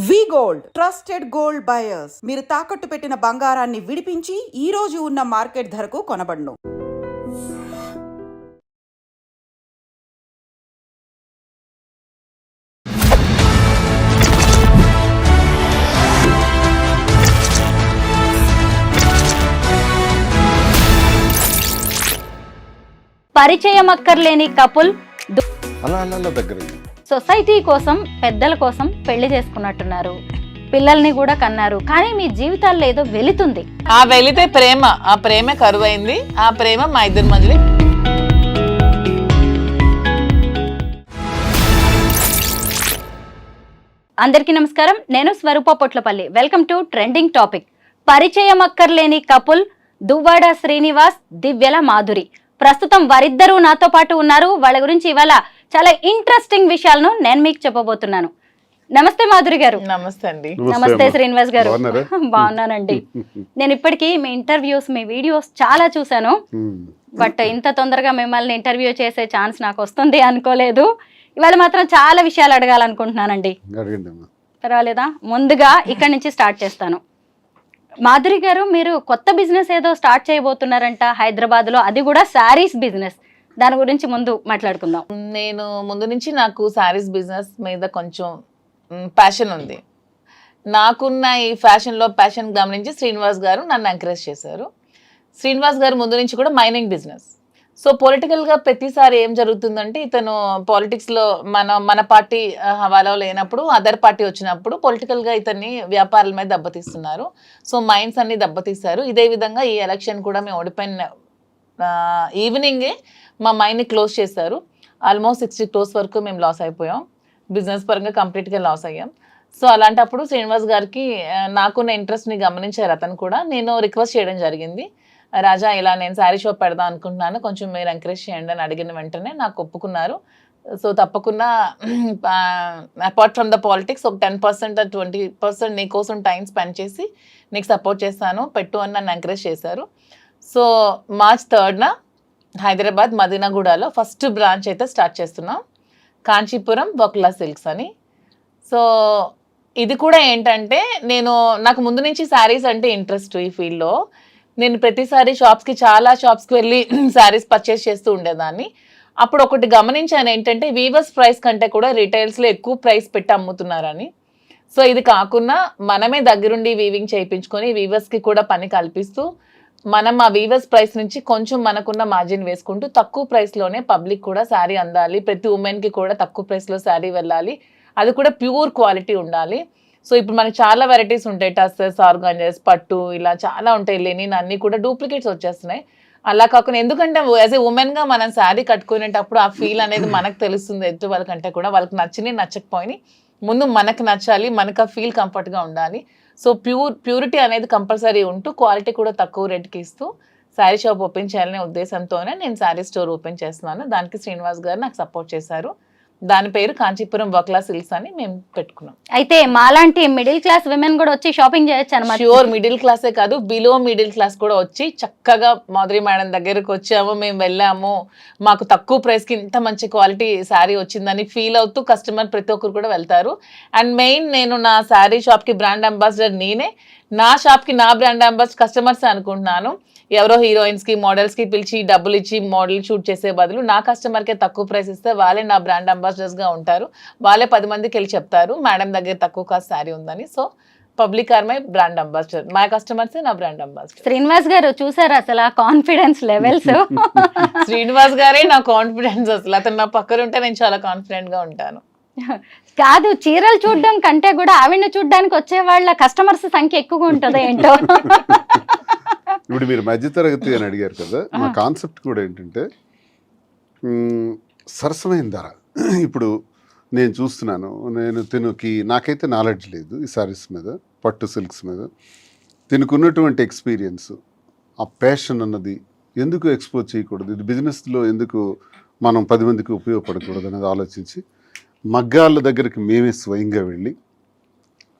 వి gold trusted gold buyers మీరు తాకట్టు పెట్టిన బంగారాన్ని విడిపించి ఈ రోజు ఉన్న మార్కెట్ ధరకు కొనబడును. పరిచయం అక్కర్లేని కపుల్ దగ్గర సొసైటీ కోసం పెద్దల కోసం పెళ్లి చేసుకున్నట్టున్నారు, పిల్లల్ని కూడా కన్నారు. కానీ మీ జీవితాల్లో ఏదో వెళుతుంది. ఆ వెళితే ప్రేమ, ఆ ప్రేమ కరువైంది. ఆ ప్రేమ మా ఇద్దరి మధ్యలో. అందరికీ నమస్కారం, నేను Swarupa Potlapalli. Welcome to trending topic. పరిచయం అక్కర్లేని కపుల్ దువ్వాడ శ్రీనివాస్, దివ్యల మాధురి. ప్రస్తుతం వారిద్దరూ నాతో పాటు ఉన్నారు. వాళ్ళ గురించి ఇవాళ చాలా ఇంట్రెస్టింగ్ విషయాలను నేను మీకు చెప్పబోతున్నాను. నమస్తే మాధురి గారు. నమస్తే అండి. నమస్తే శ్రీనివాస్ గారు. బాగున్నానండి. నేను ఇప్పటికీ మీ ఇంటర్వ్యూస్, మీ వీడియోస్ చాలా చూశాను. బట్ ఇంత తొందరగా మిమ్మల్ని ఇంటర్వ్యూ చేసే ఛాన్స్ నాకు వస్తుంది అనుకోలేదు. ఇవాళ మాత్రం చాలా విషయాలు అడగాలనుకుంటున్నానండి. పర్వాలేదా? ముందుగా ఇక్కడి నుంచి స్టార్ట్ చేస్తాను. మాధురి గారు, మీరు కొత్త బిజినెస్ ఏదో స్టార్ట్ చేయబోతున్నారంట హైదరాబాద్ లో, అది కూడా శారీస్ బిజినెస్. దాని గురించి ముందు మాట్లాడుకుందాం. నేను ముందు నుంచి నాకు శారీస్ బిజినెస్ మీద కొంచెం ప్యాషన్ ఉంది. నాకున్న ఈ ఫ్యాషన్లో ప్యాషన్ గమనించి శ్రీనివాస్ గారు నన్ను ఎంకరేజ్ చేశారు. శ్రీనివాస్ గారు ముందు నుంచి కూడా మైనింగ్ బిజినెస్. సో పొలిటికల్గా ప్రతిసారి ఏం జరుగుతుందంటే, ఇతను పాలిటిక్స్లో మన పార్టీ హవాలో లేనప్పుడు అదర్ పార్టీ వచ్చినప్పుడు పొలిటికల్గా ఇతన్ని వ్యాపారాల మీద దెబ్బతీస్తున్నారు. సో మైన్స్ అన్ని దెబ్బతీస్తారు. ఇదే విధంగా ఈ ఎలక్షన్ కూడా మేము ఓడిపోయిన ఈవినింగే మా మైన్ని క్లోజ్ చేశారు. ఆల్మోస్ట్ 60 crores వరకు మేము లాస్ అయిపోయాం. బిజినెస్ పరంగా కంప్లీట్గా లాస్ అయ్యాం. సో అలాంటప్పుడు శ్రీనివాస్ గారికి నాకున్న ఇంట్రెస్ట్ని గమనించారు. అతను కూడా నేను రిక్వెస్ట్ చేయడం జరిగింది, రాజా ఇలా నేను శారీ షాప్ పెడదాం అనుకుంటున్నాను, కొంచెం మీరు ఎంకరేజ్ చేయండి అని అడిగిన వెంటనే నాకు ఒప్పుకున్నారు. సో తప్పకుండా అపార్ట్ ఫ్రమ్ ద పాలిటిక్స్ ఒక 10% 20% నీ కోసం టైం స్పెండ్ చేసి నీకు సపోర్ట్ చేస్తాను, పెట్టు అని నన్ను ఎంకరేజ్ చేశారు. సో March 3rd హైదరాబాద్ మదీనాగూడలో ఫస్ట్ బ్రాంచ్ అయితే స్టార్ట్ చేస్తున్నాం, కాంచీపురం వకులా సిల్క్స్ అని. సో ఇది కూడా ఏంటంటే, నాకు ముందు నుంచి శారీస్ అంటే ఇంట్రెస్ట్. ఈ ఫీల్డ్లో నేను ప్రతిసారి చాలా షాప్స్కి వెళ్ళి శారీస్ పర్చేస్ చేస్తూ ఉండేదాన్ని. అప్పుడు ఒకటి గమనించాను ఏంటంటే, వీవర్స్ ప్రైస్ కంటే కూడా రిటైల్స్లో ఎక్కువ ప్రైస్ పెట్టి అమ్ముతున్నారని. సో ఇది కాకుండా మనమే దగ్గరుండి వీవింగ్ చేయించుకొని వీవర్స్కి కూడా పని కల్పిస్తూ మనం ఆ వీవర్స్ ప్రైస్ నుంచి కొంచెం మనకున్న మార్జిన్ వేసుకుంటూ తక్కువ ప్రైస్లోనే పబ్లిక్ కూడా శారీ అందాలి, ప్రతి ఉమెన్కి కూడా తక్కువ ప్రైస్లో శారీ వెళ్ళాలి, అది కూడా ప్యూర్ క్వాలిటీ ఉండాలి. సో ఇప్పుడు మనకి చాలా వెరైటీస్ ఉంటాయి, టస్సెస్, ఆర్గాంజెస్, పట్టు, ఇలా చాలా ఉంటాయి. లెనిన్ అన్నీ కూడా డూప్లికేట్స్ వచ్చేస్తున్నాయి. అలా కాకుండా, ఎందుకంటే యాజ్ ఏ ఉమెన్గా మనం శారీ కట్టుకునేటప్పుడు ఆ ఫీల్ అనేది మనకు తెలుస్తుంది. ఎదుటి వాళ్ళకంటే కూడా వాళ్ళకి నచ్చినాయి నచ్చకపోయినాయి, ముందు మనకు నచ్చాలి, మనకు ఆ ఫీల్ కంఫర్ట్గా ఉండాలి. సో ప్యూరిటీ అనేది కంపల్సరీ ఉంటూ క్వాలిటీ కూడా తక్కువ రేట్కి ఇస్తూ శారీ షాప్ ఓపెన్ చేయాలనే ఉద్దేశంతోనే నేను శారీ స్టోర్ ఓపెన్ చేస్తున్నాను. దానికి శ్రీనివాస్ గారు నాకు సపోర్ట్ చేశారు. దాని పేరు కాంచీపురం వకులా సిల్క్స్ అని మేము పెట్టుకున్నాం. అయితే మాలాంటి మిడిల్ క్లాస్ విమెన్ కూడా వచ్చి షాపింగ్ చేయొచ్చు అన్నమాట. ష్యూర్, మిడిల్ క్లాసే కాదు, బిలో మిడిల్ క్లాస్ కూడా వచ్చి చక్కగా మాధురి మేడం దగ్గరకు వచ్చాము, మేము వెళ్ళాము, మాకు తక్కువ ప్రైస్కి ఇంత మంచి క్వాలిటీ శారీ వచ్చిందని ఫీల్ అవుతూ కస్టమర్ ప్రతి ఒక్కరు కూడా వెళ్తారు. అండ్ మెయిన్, నేను నా శారీ షాప్కి బ్రాండ్ అంబాసిడర్ నేనే, నా షాప్కి నా బ్రాండ్ అంబాసిడర్ కస్టమర్స్ అనుకుంటున్నాను. ఎవరో హీరోయిన్స్కి, మోడల్స్కి పిలిచి డబ్బులు ఇచ్చి మోడల్ షూట్ చేసే బదులు నా కస్టమర్కే తక్కువ ప్రైస్ ఇస్తే వాళ్ళే నా బ్రాండ్ అంబాసిడర్స్గా ఉంటారు. వాళ్ళే 10 మందికి వెళ్ళి చెప్తారు మేడం దగ్గర తక్కువ కాస్ట్ శారీ ఉందని. So public are my brand ambassador, మా కస్టమర్సే నా బ్రాండ్ అంబాసిడర్. శ్రీనివాస్ గారు చూసారు అసలు ఆ కాన్ఫిడెన్స్ లెవెల్స్. శ్రీనివాస్ గారే నా కాన్ఫిడెన్స్. అసలు అతను నా పక్కన ఉంటే నేను చాలా కాన్ఫిడెంట్గా ఉంటాను. కాదు, చీరలు చూడడం కంటే కూడా ఆవిడని చూడడానికి వచ్చే వాళ్ళ కస్టమర్స్ సంఖ్య ఎక్కువగా ఉంటుందో ఏంటో. ఇప్పుడు మీరు మధ్యతరగతి అని అడిగారు కదా, మా కాన్సెప్ట్ కూడా ఏంటంటే సరసమైన ధర. ఇప్పుడు నేను చూస్తున్నాను, నాకైతే నాలెడ్జ్ లేదు ఈ శారీస్ మీద, పట్టు సిల్క్స్ మీద. తినుకున్నటువంటి ఎక్స్పీరియన్స్, ఆ ప్యాషన్ అన్నది ఎందుకు ఎక్స్పోజ్ చేయకూడదు, ఇది బిజినెస్లో ఎందుకు మనం 10 మందికి ఉపయోగపడకూడదు అనేది ఆలోచించి మగ్గాళ్ళ దగ్గరికి మేమే స్వయంగా వెళ్ళి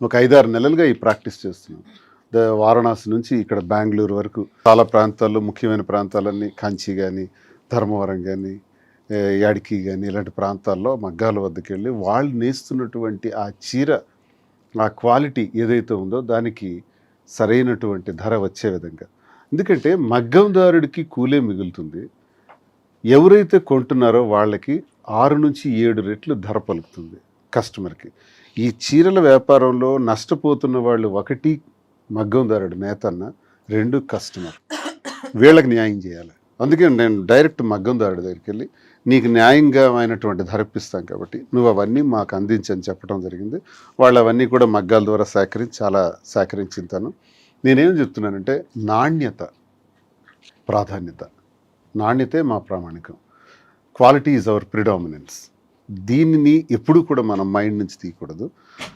ఒక 5-6 నెలలుగా ఈ ప్రాక్టీస్ చేస్తున్నాం. వారణాసి నుంచి ఇక్కడ బెంగళూరు వరకు చాలా ప్రాంతాల్లో, ముఖ్యమైన ప్రాంతాలన్నీ కాంచి కానీ, ధర్మవరం కానీ, యాడికి కానీ, ఇలాంటి ప్రాంతాల్లో మగ్గాల వద్దకు వెళ్ళి వాళ్ళు నేస్తున్నటువంటి ఆ చీర ఆ క్వాలిటీ ఏదైతే ఉందో దానికి సరైనటువంటి ధర వచ్చే విధంగా. ఎందుకంటే మగ్గందారుడికి కూలే మిగులుతుంది, ఎవరైతే కొంటున్నారో వాళ్ళకి 6 నుంచి 7 రెట్లు ధర పలుకుతుంది కస్టమర్కి. ఈ చీరల వ్యాపారంలో నష్టపోతున్న వాళ్ళు 1 మగ్గందారుడు నేతన్న, 2 కస్టమర్. వీళ్ళకి న్యాయం చేయాలి. అందుకే నేను డైరెక్ట్ మగ్గందారుడి దగ్గరికి వెళ్ళి నీకు న్యాయంగా అయినటువంటి ధర ఇప్పిస్తాం కాబట్టి నువ్వు అవన్నీ మాకు అందించని చెప్పడం జరిగింది. వాళ్ళు అవన్నీ కూడా మగ్గాల ద్వారా చాలా సేకరించుతాను. నేనేం చెప్తున్నానంటే నాణ్యత ప్రాధాన్యత, నాణ్యతే మా ప్రామాణికం. Quality is our predominance. దీనిని ఎప్పుడూ కూడా మనం మైండ్ నుంచి తీయకూడదు.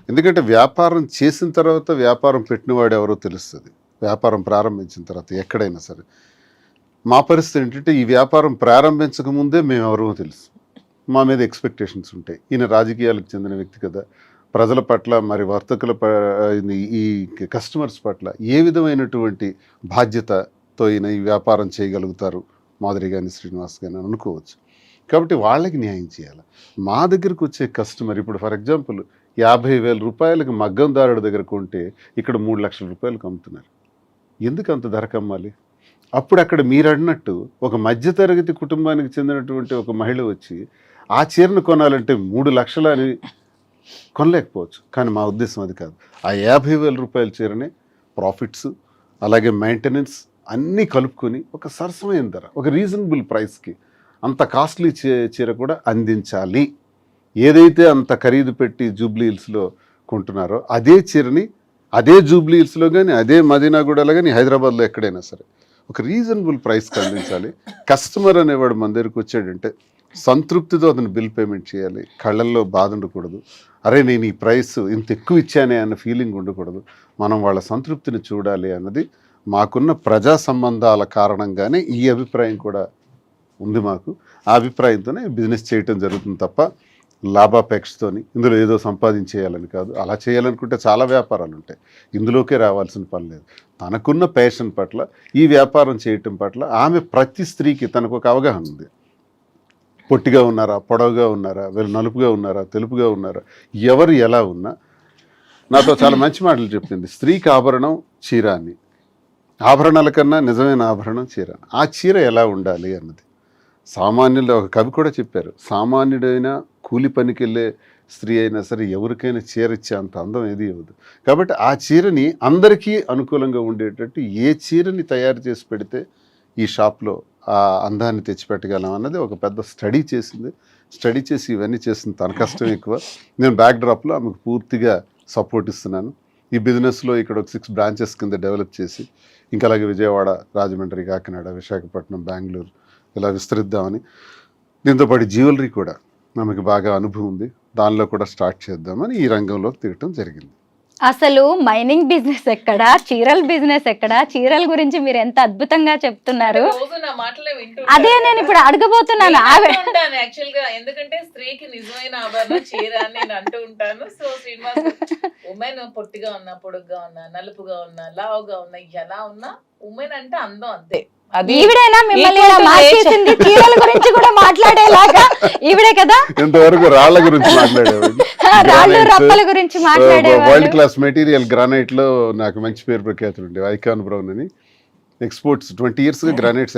ఎందుకంటే వ్యాపారం చేసిన తర్వాత వ్యాపారం పెట్టినవాడు ఎవరో తెలుస్తుంది, వ్యాపారం ప్రారంభించిన తర్వాత ఎక్కడైనా సరే. మా పరిస్థితి ఏంటంటే ఈ వ్యాపారం ప్రారంభించక ముందే మేము ఎవరో తెలుసు, మా మీద ఎక్స్పెక్టేషన్స్ ఉంటాయి. ఈయన రాజకీయాలకు చెందిన వ్యక్తి కదా, ప్రజల పట్ల మరి వర్తకుల ఈ కస్టమర్స్ పట్ల ఏ విధమైనటువంటి బాధ్యతతో ఈయన ఈ వ్యాపారం చేయగలుగుతారు మాధురి కానీ శ్రీనివాస్ కానీ అనుకోవచ్చు. కాబట్టి వాళ్ళకి న్యాయం చేయాలి. మా దగ్గరకు వచ్చే కస్టమర్ ఇప్పుడు ఫర్ ఎగ్జాంపుల్ 50,000 రూపాయలకు మగ్గందారుడి దగ్గర కొంటే ఇక్కడ 3 లక్షల రూపాయలకు అమ్ముతున్నారు. ఎందుకు అంత ధరకు అమ్మాలి? అప్పుడు అక్కడ మీరు అన్నట్టు ఒక మధ్యతరగతి కుటుంబానికి చెందినటువంటి ఒక మహిళ వచ్చి ఆ చీరను కొనాలంటే 3 లక్షలు అని కొనలేకపోవచ్చు. కానీ మా ఉద్దేశం అది కాదు. ఆ 50,000 రూపాయల చీరనే ప్రాఫిట్స్ అలాగే మెయింటెనెన్స్ అన్నీ కలుపుకొని ఒక సరసమైన ధర, ఒక రీజనబుల్ ప్రైస్కి అంత కాస్ట్లీ చీర కూడా అందించాలి. ఏదైతే అంత ఖరీదు పెట్టి జూబ్లీ హిల్స్లో కొంటున్నారో అదే చీరని అదే జూబ్లీ హిల్స్లో కానీ అదే మదీనాగూడలో కానీ హైదరాబాద్లో ఎక్కడైనా సరే ఒక రీజనబుల్ ప్రైస్కి అందించాలి. కస్టమర్ అనేవాడు మన దగ్గరికి వచ్చాడంటే సంతృప్తితో అతను బిల్ పేమెంట్ చేయాలి. కళ్ళల్లో బాధ ఉండకూడదు, అరే నేను ఈ ప్రైస్ ఇంత ఎక్కువ ఇచ్చానే అన్న ఫీలింగ్ ఉండకూడదు. మనం వాళ్ళ సంతృప్తిని చూడాలి అన్నది మాకున్న ప్రజా సంబంధాల కారణంగానే ఈ అభిప్రాయం కూడా ఉంది మాకు. ఆ అభిప్రాయంతోనే బిజినెస్ చేయటం జరుగుతుంది తప్ప లాభాపేక్షతోని ఇందులో ఏదో సంపాదించేయాలని కాదు. అలా చేయాలనుకుంటే చాలా వ్యాపారాలు ఉంటాయి, ఇందులోకే రావాల్సిన పని లేదు. తనకున్న ప్యాషన్ పట్ల ఈ వ్యాపారం చేయటం పట్ల ఆమె ప్రతి స్త్రీకి తనకు ఒక అవగాహన ఉంది. పొట్టిగా ఉన్నారా, పొడవుగా ఉన్నారా, వీళ్ళు నలుపుగా ఉన్నారా, తెలుపుగా ఉన్నారా, ఎవరు ఎలా ఉన్నా నాతో చాలా మంచి మాటలు చెప్పింది. స్త్రీకి ఆభరణం చీర అని, ఆభరణాల కన్నా నిజమైన ఆభరణం చీర. ఆ చీర ఎలా ఉండాలి అన్నది సామాన్యులు, ఒక కవి కూడా చెప్పారు, సామాన్యుడైన కూలి పనికి వెళ్ళే స్త్రీ అయినా సరే ఎవరికైనా చీర ఇచ్చే అంత అందం ఏది ఇవ్వదు. కాబట్టి ఆ చీరని అందరికీ అనుకూలంగా ఉండేటట్టు ఏ చీరని తయారు చేసి పెడితే ఈ షాప్లో ఆ అందాన్ని తెచ్చిపెట్టగలం అన్నది ఒక పెద్ద స్టడీ చేసింది. స్టడీ చేసి ఇవన్నీ చేసింది. తన కష్టం ఎక్కువ, నేను బ్యాక్ డ్రాప్లో ఆమెకు పూర్తిగా సపోర్ట్ ఇస్తున్నాను. ఈ బిజినెస్లో ఇక్కడ ఒక 6 బ్రాంచెస్ కింద డెవలప్ చేసి ఇంకా అలాగే విజయవాడ, రాజమండ్రి, కాకినాడ, విశాఖపట్నం, బెంగళూరు ఇలా విస్తరిద్దామని, దీంతోపాటు జ్యువెలరీ కూడా మనకి బాగా అనుభవం ఉంది, దానిలో కూడా స్టార్ట్ చేద్దామని ఈ రంగంలోకి దిగటం జరిగింది. అసలు మైనింగ్ బిజినెస్ ఎక్కడా, చీరల బిజినెస్ ఎక్కడా? చీరల గురించి మీరు ఎంత అద్భుతంగా చెప్తున్నారు. అదే నేను ఇప్పుడు అడగబోతున్నాను. యాక్చువల్ గా ఎందుకంటే స్త్రీకి నిజమైన ఆభరణం చీర అని నేను అంటూ ఉంటాను. సో శ్రీనివాస్ ఉమెన్ పొట్టిగా ఉన్నా, పొడుగ్గా ఉన్నా, నలుపుగా ఉన్నా, లావుగా ఉన్నా, ఎలా ఉన్నా ఉమెన్ అంటే అందం అంతే. ఈవిడేనా మిమ్మల్ని ఇలా మార్చేసింది? చీరల గురించి కూడా మాట్లాడేలాగా ఈవిడే కదా. ఇంతవరకు రాళ్ల గురించి మాట్లాడేవాడు, రాళ్ళు రప్పల గురించి మాట్లాడేవాడు. వరల్డ్ క్లాస్ మెటీరియల్ గ్రానైట్ లో నాకు మంచి పేరు ప్రఖ్యాతులు ఉండే ఐకాన్ బ్రౌన్ అని. ఎక్స్పోర్ట్స్ 20 years గ్రానైట్స్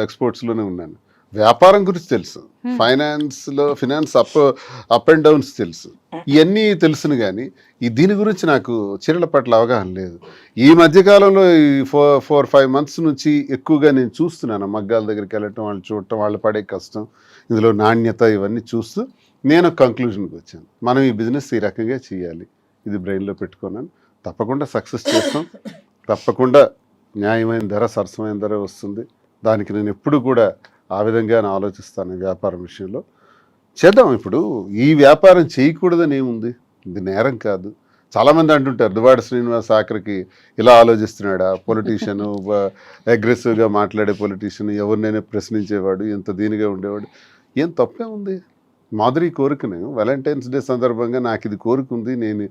ఎక్స్పోర్ట్స్ లోనే ఉన్నాను. వ్యాపారం గురించి తెలుసు, ఫినాన్స్ అప్ అండ్ డౌన్స్ తెలుసు, ఇవన్నీ తెలుసును. కానీ దీని గురించి నాకు చీరల పట్ల అవగాహన లేదు. ఈ మధ్యకాలంలో ఈ 4-5 months నుంచి ఎక్కువగా నేను చూస్తున్నాను. మగ్గాల దగ్గరికి వెళ్ళటం, వాళ్ళు చూడటం, వాళ్ళు పడే కష్టం, ఇందులో నాణ్యత, ఇవన్నీ చూస్తూ నేను ఒక కంక్లూజన్కి వచ్చాను. మనం ఈ బిజినెస్ ఈ రకంగా చేయాలి, ఇది బ్రెయిన్లో పెట్టుకున్నాను. తప్పకుండా సక్సెస్ చేస్తాం, తప్పకుండా న్యాయమైన ధర, సరసమైన ధర వస్తుంది. దానికి నేను ఎప్పుడు కూడా ఆ విధంగా ఆలోచిస్తాను. వ్యాపారం విషయంలో చేద్దాం. ఇప్పుడు ఈ వ్యాపారం చేయకూడదని ఏముంది, ఇది నేరం కాదు. చాలామంది అంటుంటారు దువ్వాడ శ్రీనివాస్ ఆఖరికి ఇలా ఆలోచిస్తున్నాడా, పొలిటీషియన్, అగ్రెసివ్గా మాట్లాడే పొలిటీషియన్, ఎవరినైనా ప్రశ్నించేవాడు, ఎంత దీనిగా ఉండేవాడు. ఏం తప్పే ఉంది? మాధురి కోరికను వాలంటైన్స్ డే సందర్భంగా నాకు ఇది కోరుకుంది, నేను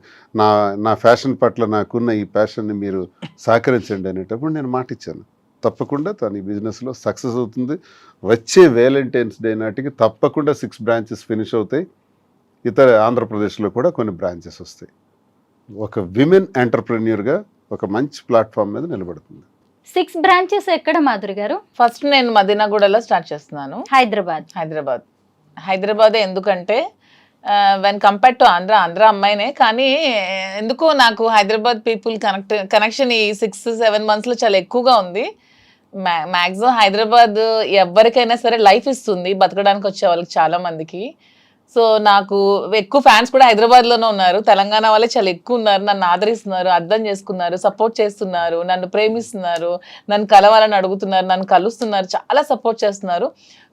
నా ఫ్యాషన్ పట్ల నాకున్న ఈ ప్యాషన్ని మీరు సహకరించండి అనేటప్పుడు నేను మాట ఇచ్చాను. తప్పకుండా తను ఈ బిజినెస్లో సక్సెస్ అవుతుంది. వచ్చే వ్యాలంటైన్స్ డే నాటికి తప్పకుండా 6 branches ఫినిష్ అవుతాయి. ఇతర ఆంధ్రప్రదేశ్లో కూడా కొన్ని బ్రాంచెస్ వస్తాయి. ఒక విమెన్ ఎంటర్ప్రెన్యూర్గా ఒక మంచి ప్లాట్ఫామ్ మీద నిలబడుతుంది. 6 బ్రాంచెస్ ఎక్కడ మాధురి గారు? ఫస్ట్ నేను మదీనాగూడలో స్టార్ట్ చేస్తున్నాను. హైదరాబాద్ ఎందుకంటే వెన్ కంపేర్డ్ టు ఆంధ్ర అమ్మాయినే, కానీ ఎందుకో నాకు హైదరాబాద్ పీపుల్ కనెక్షన్ ఈ 6-7 monthsలో చాలా ఎక్కువగా ఉంది. మ్యాక్సిమం హైదరాబాద్ ఎవరికైనా సరే లైఫ్ ఇస్తుంది బతకడానికి వచ్చే వాళ్ళకి చాలా మందికి. సో నాకు ఎక్కువ ఫ్యాన్స్ కూడా హైదరాబాద్లోనే ఉన్నారు. తెలంగాణ వాళ్ళే చాలా ఎక్కువ ఉన్నారు. నన్ను ఆదరిస్తున్నారు, అర్థం చేసుకున్నారు, సపోర్ట్ చేస్తున్నారు, నన్ను ప్రేమిస్తున్నారు, నన్ను కలవాలని అడుగుతున్నారు, నన్ను కలుస్తున్నారు, చాలా సపోర్ట్ చేస్తున్నారు.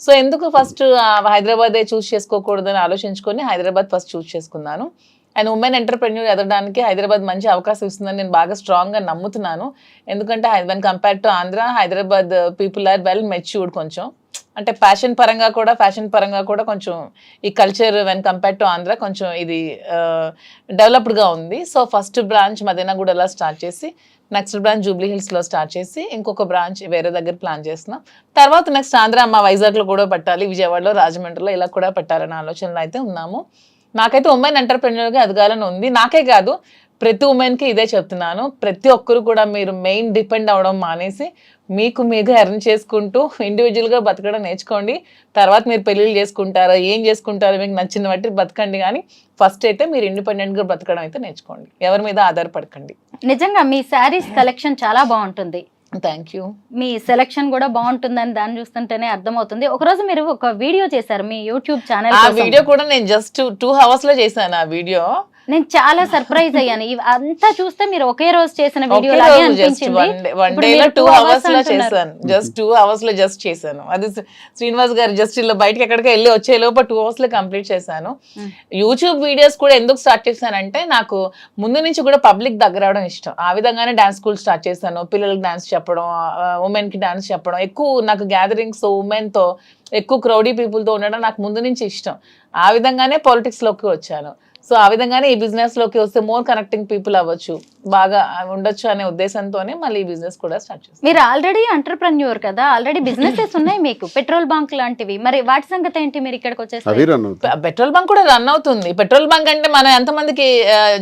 సో ఎందుకు ఫస్ట్ హైదరాబాదే చూస్ చేసుకోకూడదని ఆలోచించుకొని హైదరాబాద్ ఫస్ట్ చూస్ చేసుకున్నాను. అండ్ ఉమెన్ ఎంటర్ప్రెన్యూర్ ఎదగడానికి హైదరాబాద్ మంచి అవకాశం ఇస్తుందని నేను బాగా స్ట్రాంగ్గా నమ్ముతున్నాను. ఎందుకంటే when compared to Andhra, Hyderabad people are well matured. కొంచెం అంటే ఫ్యాషన్ పరంగా కూడా కొంచెం ఈ culture when compared to Andhra కొంచెం ఇది డెవలప్డ్గా ఉంది. సో ఫస్ట్ బ్రాంచ్ మదీనాగూడలో స్టార్ట్ చేసి, నెక్స్ట్ బ్రాంచ్ జూబ్లీ హిల్స్లో స్టార్ట్ చేసి, ఇంకొక బ్రాంచ్ వేరే దగ్గర ప్లాన్ చేస్తున్నాం. తర్వాత నెక్స్ట్ ఆంధ్ర వైజాగ్లో కూడా పెట్టాలి, విజయవాడలో, రాజమండ్రిలో ఇలా కూడా పెట్టాలనే ఆలోచనలో అయితే ఉన్నాము. నాకైతే ఉమెన్ ఎంటర్ప్రెన్యూర్గా ఎదగాలని ఉంది. నాకే కాదు, ప్రతి ఉమెన్కి ఇదే చెప్తున్నాను. ప్రతి ఒక్కరు కూడా మీరు మెయిన్ డిపెండ్ అవ్వడం మానేసి మీకు ఎర్న్ చేసుకుంటూ ఇండివిజువల్గా బతకడం నేర్చుకోండి. తర్వాత మీరు పెళ్ళిళ్ళు చేసుకుంటారో ఏం చేసుకుంటారో మీకు నచ్చిన బట్టి బతకండి, కానీ ఫస్ట్ అయితే మీరు ఇండిపెండెంట్గా బతకడం అయితే నేర్చుకోండి. ఎవరి మీద ఆధారపడకండి. నిజంగా మీ శారీస్ కలెక్షన్ చాలా బాగుంటుంది. Thank you. మీ సెలెక్షన్ కూడా బాగుంటుందని దాన్ని చూస్తుంటేనే అర్థమవుతుంది. ఒకరోజు మీరు ఒక వీడియో చేశారు మీ యూట్యూబ్ ఛానల్. ఆ వీడియో కూడా నేను జస్ట్ 2 hours లో చేశాను. ఆ వీడియో నేను చాలా సర్ప్రైజ్ అయ్యాను. అంతా చూస్తే మీరు ఒకే రోజు చేసిన వీడియో లాగే అనిపించింది. వన్ డేలో 2 hours లో చేశాను. జస్ట్ 2 hours లో జస్ట్ చేశాను. అది శ్రీనివాస్ గారు జస్ట్ ఇలా బయటకి ఎక్కడికి వెళ్ళి వచ్చే లోపు 2 hours లో కంప్లీట్ చేశాను. యూట్యూబ్ వీడియోస్ కూడా ఎందుకు స్టార్ట్ చేశానంటే నాకు ముందు నుంచి కూడా పబ్లిక్ దగ్గర అవడం ఇష్టం. ఆ విధంగానే డాన్స్ స్కూల్ స్టార్ట్ చేశాను. పిల్లలకి డాన్స్ చెప్పడం, ఉమెన్ కి డాన్స్ చెప్పడం, ఎక్కువ నాకు గ్యాదరింగ్స్ ఉమెన్ తో ఎక్కువ క్రౌడీ పీపుల్ తో ఉండడం నాకు ముందు నుంచి ఇష్టం. ఆ విధంగానే పాలిటిక్స్ లోకి వచ్చాను. సో ఆ విధంగానే ఈ బిజినెస్ లోకి వస్తే మోర్ కనెక్టింగ్ పీపుల్ అవ్వచ్చు, బాగా ఉండొచ్చు అనే ఉద్దేశంతోనే మళ్ళీ ఈ బిజినెస్ కూడా స్టార్ట్ చేస్తాను. మీరు ఆల్రెడీ ఎంటర్ప్రెన్యూర్ కదా, ఆల్రెడీ బిజినెసెస్ ఉన్నాయి మీకు, పెట్రోల్ బంక్ లాంటివి. మరి వాటి సంగతి ఏంటి? మీరు ఇక్కడికి వచ్చేసి పెట్రోల్ బంక్ కూడా రన్ అవుతుంది. పెట్రోల్ బంక్ అంటే మనం ఎంతమందికి